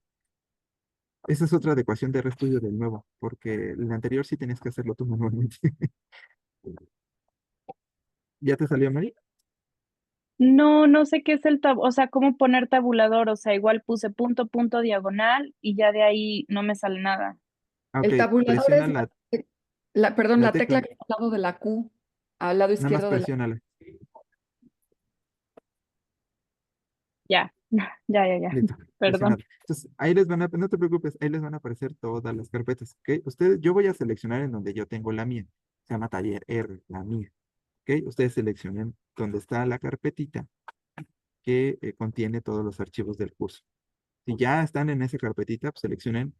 A: Esa es otra adecuación de RStudio del nuevo, porque el anterior sí tenías que hacerlo tú manualmente. ¿Ya te salió, Mari?
B: No, no sé qué es o sea, cómo poner tabulador, o sea, igual puse punto, punto, diagonal y ya de ahí no me sale nada.
A: Ah, ok,
G: El tabulador
A: presiona
G: es perdón,
A: la
G: la tecla
A: tecla,
G: que está al lado de la Q, al lado
A: nada más
G: izquierdo de la.
A: presiónala.
B: Ya, ya,
A: Listo,
B: perdón.
A: presionado. Entonces, ahí les van a, no te preocupes, ahí les van a aparecer todas las carpetas, ¿ok? Ustedes, yo voy a seleccionar en donde yo tengo la mía. Se llama taller R, la mía, ¿ok? Ustedes seleccionen donde está la carpetita que contiene todos los archivos del curso. Si ya están en esa carpetita, pues seleccionen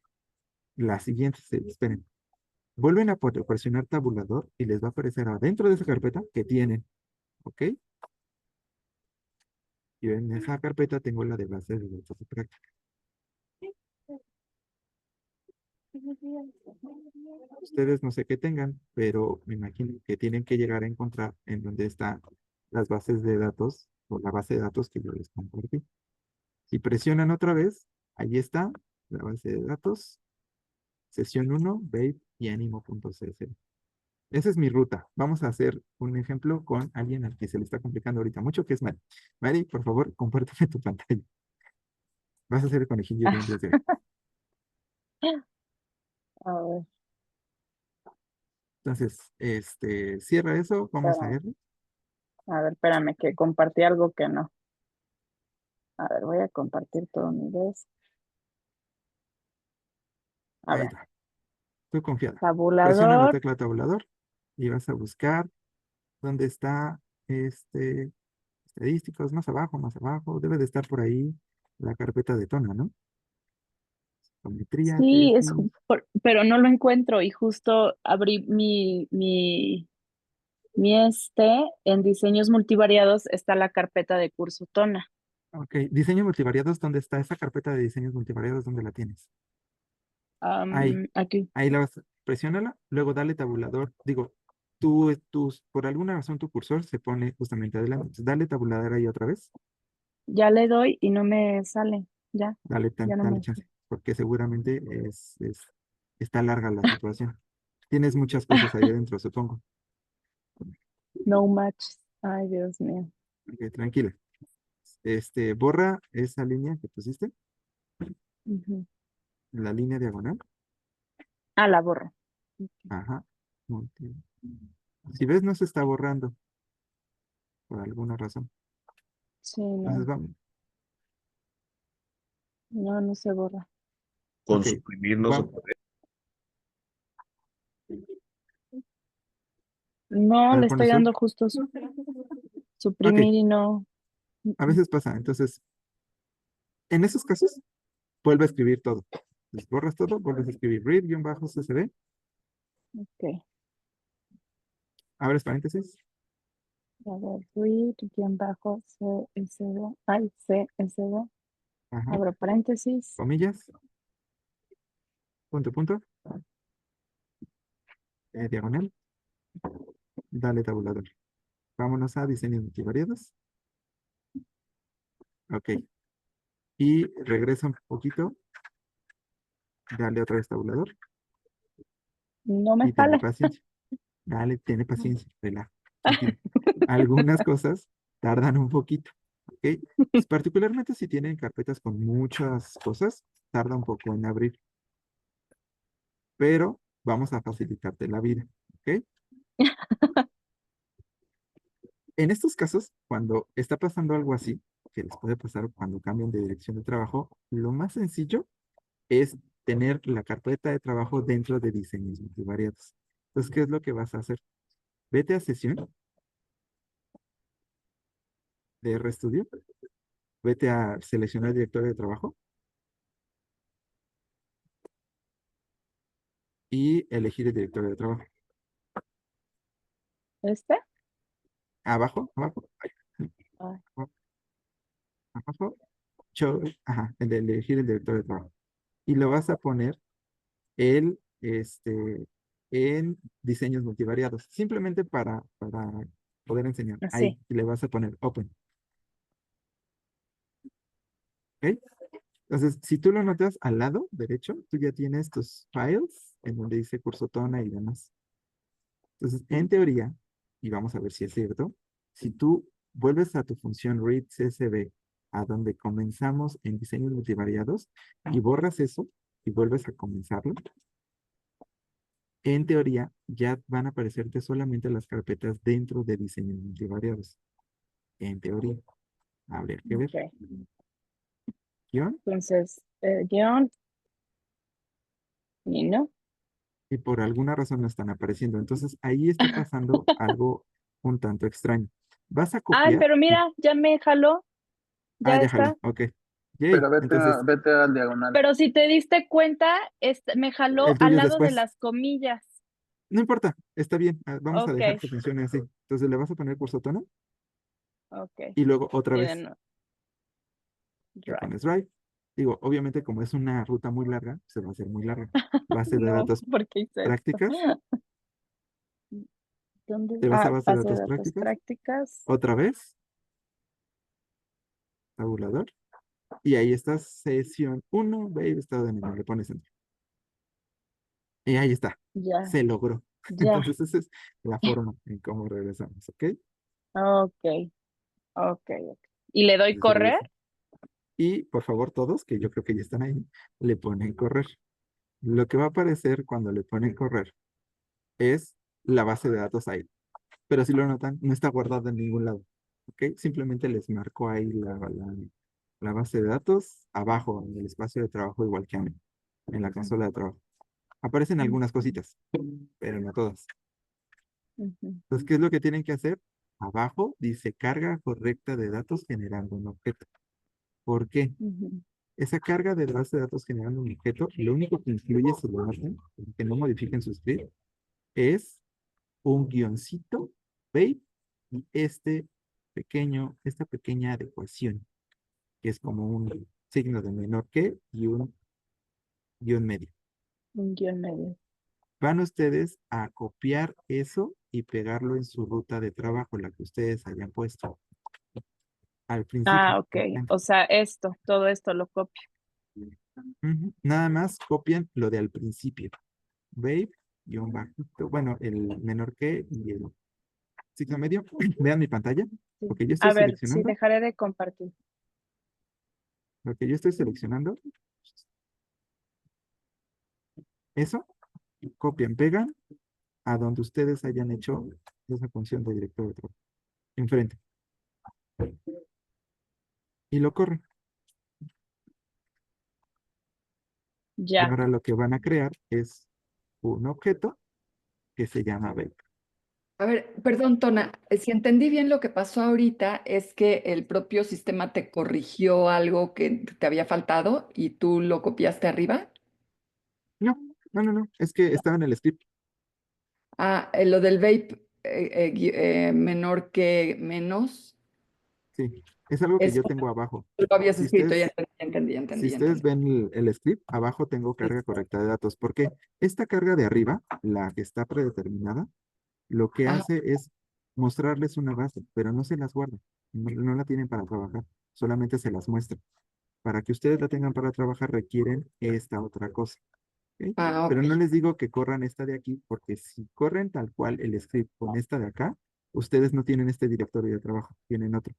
A: la siguiente, esperen. Vuelven a presionar tabulador y les va a aparecer adentro de esa carpeta que tienen, ¿ok? Y en esa carpeta tengo la de base de datos de práctica. Ustedes no sé qué tengan, pero me imagino que tienen que llegar a encontrar en donde están las bases de datos o la base de datos que yo les compartí. Si presionan otra vez, ahí está la base de datos, sesión 1, babe y animo.csv. Esa es mi ruta. Vamos a hacer un ejemplo con alguien al que se le está complicando ahorita mucho, que es Mari. Mari, por favor, compárteme tu pantalla. Vas a ser el conejillo de indias de hoy.
B: A ver,
A: Entonces, cierra eso, vamos a
B: espérame,
A: ver.
B: espérame, que compartí algo que no. A ver, voy a compartir todo mi vez. A
A: Ahí
B: ver,
A: va. Estoy confiada. Presiona la
B: tabulador.
A: tecla tabulador y vas a buscar dónde está estadísticos, más abajo. Debe de estar por ahí la carpeta de Tona, ¿no? Geometría,
B: Sí,
A: tesis.
B: pero no lo encuentro y justo abrí mi en diseños multivariados está la carpeta de curso Tona.
A: Ok, diseños multivariados, ¿dónde está esa carpeta de diseños multivariados? ¿Dónde la tienes? Ahí,
B: Aquí.
A: ahí presiónala, luego dale tabulador. Digo, por alguna razón tu cursor se pone justamente adelante. Entonces, dale tabulador ahí otra vez.
B: Ya le doy y no me sale. Ya, ya no
A: Dale
B: me.
A: chance, porque seguramente está larga la situación. Tienes muchas cosas ahí adentro, supongo.
B: No match. Ay, Dios mío.
A: Ok, tranquila. Borra esa línea que pusiste,
B: Ujú.
A: la línea diagonal.
B: Ah, la borro.
A: Ajá. Si ves, no se está borrando por alguna razón.
B: Sí,
A: Entonces
B: no,
A: vamos.
B: no se borra.
E: Con
A: Ok,
E: suprimir no se
A: vamos.
E: puede.
B: No,
A: A ver,
B: le
A: ponle
B: estoy
A: sur.
B: dando justo
A: Ok,
B: suprimir y no.
A: a veces pasa. Entonces, en esos casos, vuelve a escribir todo. Entonces, borras todo, vuelves a escribir read-csv,
B: Ok.
A: abres paréntesis,
B: A ver, read, guión bajo, CSV. Ay, CSV.
A: ajá,
B: Abro paréntesis.
A: comillas, punto, diagonal, dale tabulador. Vámonos a diseños multivariados. Ok, y regresa un poquito, dale otra vez tabulador
B: No me
A: y ten
B: sale.
A: paciencia. Dale, tiene paciencia, relaja, tranquilo. Algunas cosas tardan un poquito, ¿ok? Pues, particularmente si tienen carpetas con muchas cosas, tarda un poco en abrir, pero vamos a facilitarte la vida, ¿ok? En estos casos, cuando está pasando algo así, que les puede pasar cuando cambian de dirección de trabajo, lo más sencillo es tener la carpeta de trabajo dentro de diseños multivariados. Entonces, ¿qué es lo que vas a hacer? Vete a sesión de RStudio, vete a seleccionar directorio de trabajo y elegir el directorio de trabajo.
B: ¿Este?
A: Abajo,
B: Ay,
A: abajo, ajá, el de elegir el directorio de trabajo. Y lo vas a poner el, en diseños multivariados, simplemente para poder enseñar. Ahí,
B: así.
A: y le vas a poner Open. ¿Ok? Entonces, si tú lo notas al lado derecho, tú ya tienes tus files en donde dice curso Tona y demás. Entonces, en teoría, y vamos a ver si es cierto, si tú vuelves a tu función read CSV, a donde comenzamos en diseños multivariados, y borras eso y vuelves a comenzarlo, en teoría ya van a aparecerte solamente las carpetas dentro de diseños multivariados. En teoría, habría que ver.
B: Ok.
A: Guión,
B: Entonces, guión y no.
A: y por alguna razón no están apareciendo. Entonces ahí está pasando algo un tanto extraño. Vas a
B: Ay,
A: copiar.
B: pero mira, ya me jaló.
A: Ah,
B: Ya
A: ya jaló.
B: está.
A: Ok. Yay.
C: Pero vete,
A: Entonces,
C: vete al diagonal.
B: Pero si te diste cuenta, me jaló
A: el
B: al
A: tuyo es
B: lado de
A: después.
B: las comillas.
A: No importa, está bien. Vamos a
B: Ok,
A: dejar que funcione así. Entonces le vas a poner curso tono
B: ok.
A: y luego otra
B: Y de
A: vez
B: nuevo,
A: le
B: drive.
A: pones drive. Digo, obviamente como es una ruta muy larga, se va a hacer muy larga. Base de
B: No,
A: datos
B: ¿por qué hice esto?
A: prácticas.
B: ¿Dónde?
A: Te vas a
B: Ah,
A: base de
B: base de
A: datos
B: datos
A: prácticas.
B: prácticas.
A: Otra vez. Tabulador. Y ahí está sesión 1, Babe, estado de ánimo, le pones enter. Y ahí está,
B: Ya,
A: se logró.
B: ya.
A: Entonces esa es la forma en cómo regresamos, ¿ok?
B: Ok, ok, ok. ¿Y le doy
A: Entonces
B: correr?
A: regresa. Y por favor todos, que yo creo que ya están ahí, le ponen correr. Lo que va a aparecer cuando le ponen correr es la base de datos ahí. Pero si lo notan, no está guardada en ningún lado. ¿Ok? Simplemente les marcó ahí la base de datos abajo en el espacio de trabajo, igual que a mí, en la consola de trabajo. Aparecen algunas cositas, pero no todas.
B: Ujú,
A: Entonces, ¿qué es lo que tienen que hacer? Abajo dice carga correcta de datos generando un objeto. ¿Por qué?
B: ujú.
A: Esa carga de base de datos generando un objeto, lo único que incluye, si lo hacen, que no modifiquen su script, es un guioncito, ¿veis? Y esta pequeña adecuación, que es como un signo de menor que y un guión medio.
B: Un guión medio.
A: Van ustedes a copiar eso y pegarlo en su ruta de trabajo, la que ustedes hayan puesto al principio.
B: Ah, ok. O sea, todo esto lo copio.
A: Ujú. Nada más copian lo de al principio. Babe, guión bajito, bueno, el menor que y el signo medio. Vean mi pantalla.
B: Sí.
A: Lo que yo estoy
B: A ver, sí,
A: seleccionando,
B: dejaré de compartir.
A: lo que yo estoy seleccionando, eso, copian, pegan a donde ustedes hayan hecho esa función de director de trabajo. Enfrente. Y lo corren. Y
B: Ya.
A: ahora lo que van a crear es un objeto que se llama Babe.
G: A ver, perdón, Tona, si entendí bien lo que pasó ahorita es que el propio sistema te corrigió algo que te había faltado y tú lo copiaste arriba.
A: No, no. Es que estaba en el script.
G: Ah, lo del vape menor que menos,
A: Sí. Es algo que
G: eso
A: yo tengo abajo.
G: lo habías
A: Si
G: escrito, ya
A: ustedes
G: entendí,
A: Si
G: entendí,
A: ustedes
G: entendí.
A: ven el script, abajo tengo
G: Sí.
A: carga correcta de datos, porque esta carga de arriba, la que está predeterminada, lo que
G: Ajá.
A: hace es mostrarles una base, pero no se las guarda, no la tienen para trabajar, solamente se las muestra. Para que ustedes la tengan para trabajar requieren esta otra cosa. ¿Ok?
G: Ah,
A: Pero
G: ok.
A: no les digo que corran esta de aquí, porque si corren tal cual el script con esta de acá, ustedes no tienen este directorio de trabajo, tienen otro,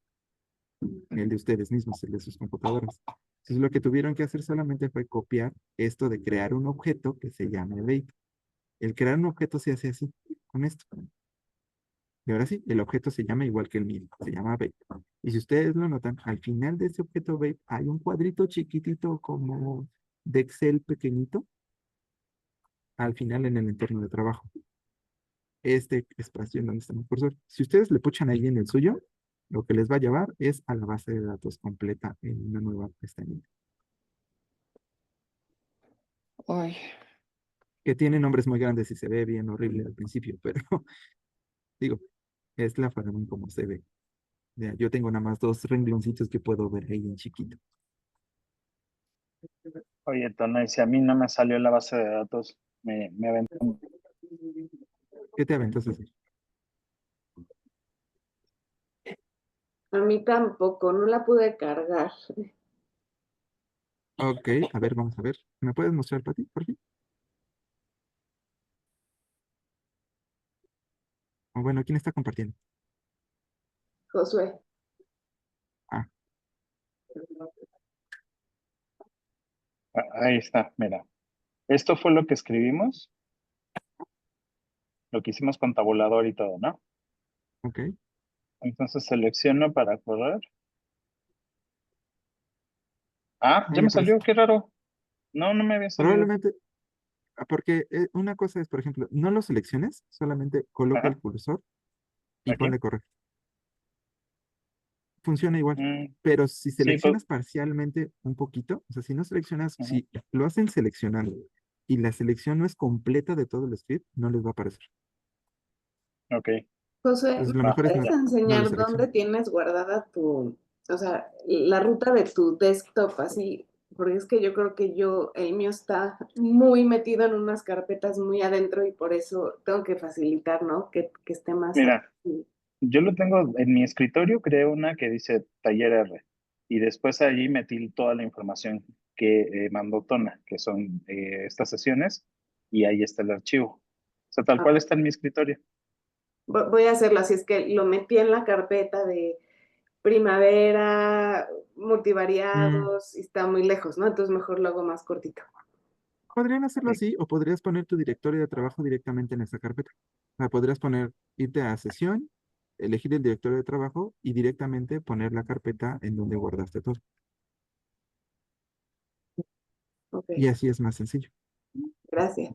A: el de ustedes mismos, el de sus computadoras. Entonces lo que tuvieron que hacer solamente fue copiar esto de crear un objeto que se llama Vape. El crear un objeto se hace así, con esto. Y ahora sí, el objeto se llama igual que el mío, se llama Vape. Y si ustedes lo notan, al final de ese objeto Vape hay un cuadrito chiquitito como de Excel pequeñito, al final en el entorno de trabajo. Este espacio en donde está mi cursor. Si ustedes le puchan ahí en el suyo, lo que les va a llevar es a la base de datos completa en una nueva pestañita.
G: Ay,
A: Que tiene nombres muy grandes y se ve bien horrible al principio, pero digo, es la forma en cómo se ve. Ya, yo tengo nada más dos rengloncitos que puedo ver ahí en chiquito.
C: Oye, Tona, y si a mí no me salió la base de datos, me aventó.
A: ¿Qué te aventas a hacer?
D: A mí tampoco, no la pude cargar.
A: Ok, a ver, vamos a ver. ¿Me puedes mostrar para ti, por fin? O bueno, ¿quién está compartiendo?
D: Josué,
A: Ah,
C: Ahí está, mira. Esto fue lo que escribimos, lo que hicimos con tabulador y todo, ¿no?
A: ok.
C: Entonces selecciono para correr. Ah,
A: Ahí
C: ya me
A: aparece.
C: salió, qué raro. No, no me había salido.
A: Probablemente, porque una cosa es, por ejemplo, no lo selecciones, solamente coloca el
C: Ajá,
A: cursor y
C: aquí.
A: ponle correr. Funciona igual.
C: Mm,
A: Pero si
C: sí, pues,
A: seleccionas parcialmente un poquito, o sea, si no seleccionas,
C: ujú,
A: si lo hacen seleccionando y la selección no es completa de todo el script, no les va a aparecer.
C: ok,
D: Josué, ¿me
A: Entonces, lo
C: va.
A: mejor es
D: puedes
A: no lo
D: enseñar dónde
A: seleccionen.
D: tienes guardada o sea, la ruta de tu desktop, así? Porque es que yo creo que el mío está muy metido en unas carpetas muy adentro y por eso tengo que facilitar, ¿no? Que esté más
C: Mira,
D: aquí.
C: yo lo tengo en mi escritorio, creé una que dice taller R. y después allí metí toda la información que mandó Tona, que son estas sesiones, y ahí está el archivo. O sea, tal cual está en mi escritorio.
D: Voy a hacerlo así, es que lo metí en la carpeta de primavera, multivariados, y está muy lejos, ¿no? Entonces mejor lo hago más cortito.
A: Podrían hacerlo
C: Ok.
A: así o podrías poner tu directorio de trabajo directamente en esa carpeta. O sea, podrías irte a sesión, elegir el directorio de trabajo y directamente poner la carpeta en donde guardaste todo.
D: Ok,
A: Y así es más sencillo.
D: gracias.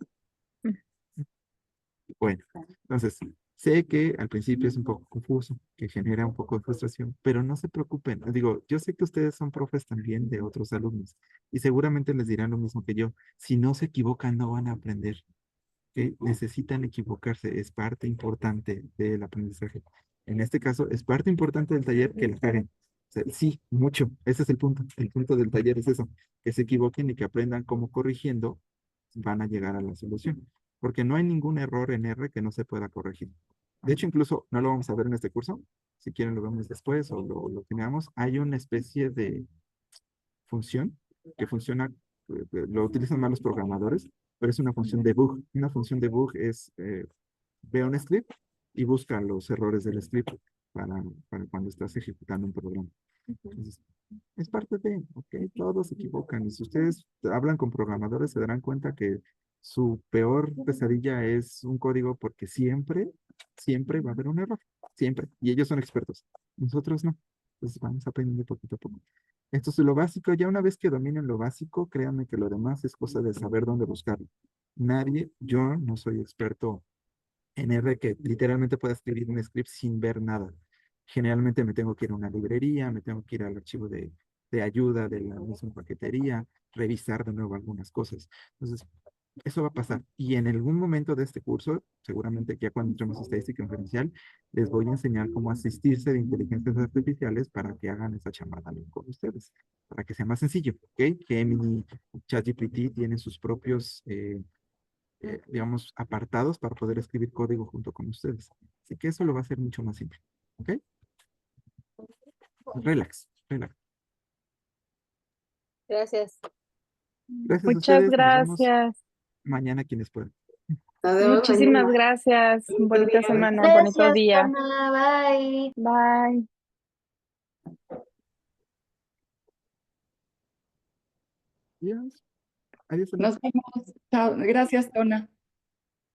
A: Bueno, entonces, sé que al principio es un poco confuso, que genera un poco de frustración, pero no se preocupen. Digo, yo sé que ustedes son profes también de otros alumnos y seguramente les dirán lo mismo que yo. Si no se equivocan, no van a aprender. ¿Ok? Necesitan equivocarse, es parte importante del aprendizaje. En este caso, es parte importante del taller que la caguen. O sea, sí, mucho. Ese es el punto. El punto del taller es eso, que se equivoquen y que aprendan cómo corrigiendo van a llegar a la solución. Porque no hay ningún error en R que no se pueda corregir. De hecho, incluso no lo vamos a ver en este curso. Si quieren, lo vemos después o lo que veamos. Hay una especie de función que funciona, lo utilizan más los programadores, pero es una función debug. Una función debug es, ve un script y busca los errores del script para cuando estás ejecutando un programa. Entonces, es parte de, ok, todos se equivocan. Y si ustedes hablan con programadores, se darán cuenta que su peor pesadilla es un código porque siempre va a haber un error. Siempre. Y ellos son expertos. Nosotros no. Entonces vamos aprendiendo poquito a poco. Esto es lo básico. Ya una vez que dominen lo básico, créanme que lo demás es cosa de saber dónde buscarlo. Nadie, yo no soy experto en R que literalmente pueda escribir un script sin ver nada. Generalmente me tengo que ir a una librería, me tengo que ir al archivo de ayuda de la misma paquetería, revisar de nuevo algunas cosas. Entonces, eso va a pasar. Y en algún momento de este curso, seguramente ya cuando entremos a estadística inferencial, les voy a enseñar cómo asistirse de inteligencias artificiales para que hagan esa chamada también con ustedes, para que sea más sencillo, ¿ok? Gemini, ChatGPT tienen sus propios digamos, apartados para poder escribir código junto con ustedes. Así que eso lo va a hacer mucho más simple. ¿Ok? Relax, relax.
D: Gracias.
A: Gracias a
B: Muchas
A: ustedes. Nos vemos
B: gracias.
A: mañana quienes puedan.
D: Nos vemos
B: Muchísimas
D: mañana.
B: gracias.
D: Bonito
B: Bonita
D: día.
B: semana, bonito
F: Gracias,
B: día.
F: Tona. Bye.
B: Bye.
A: Adiós. Adiós.
G: Nos vemos. Chao. Gracias, Tona.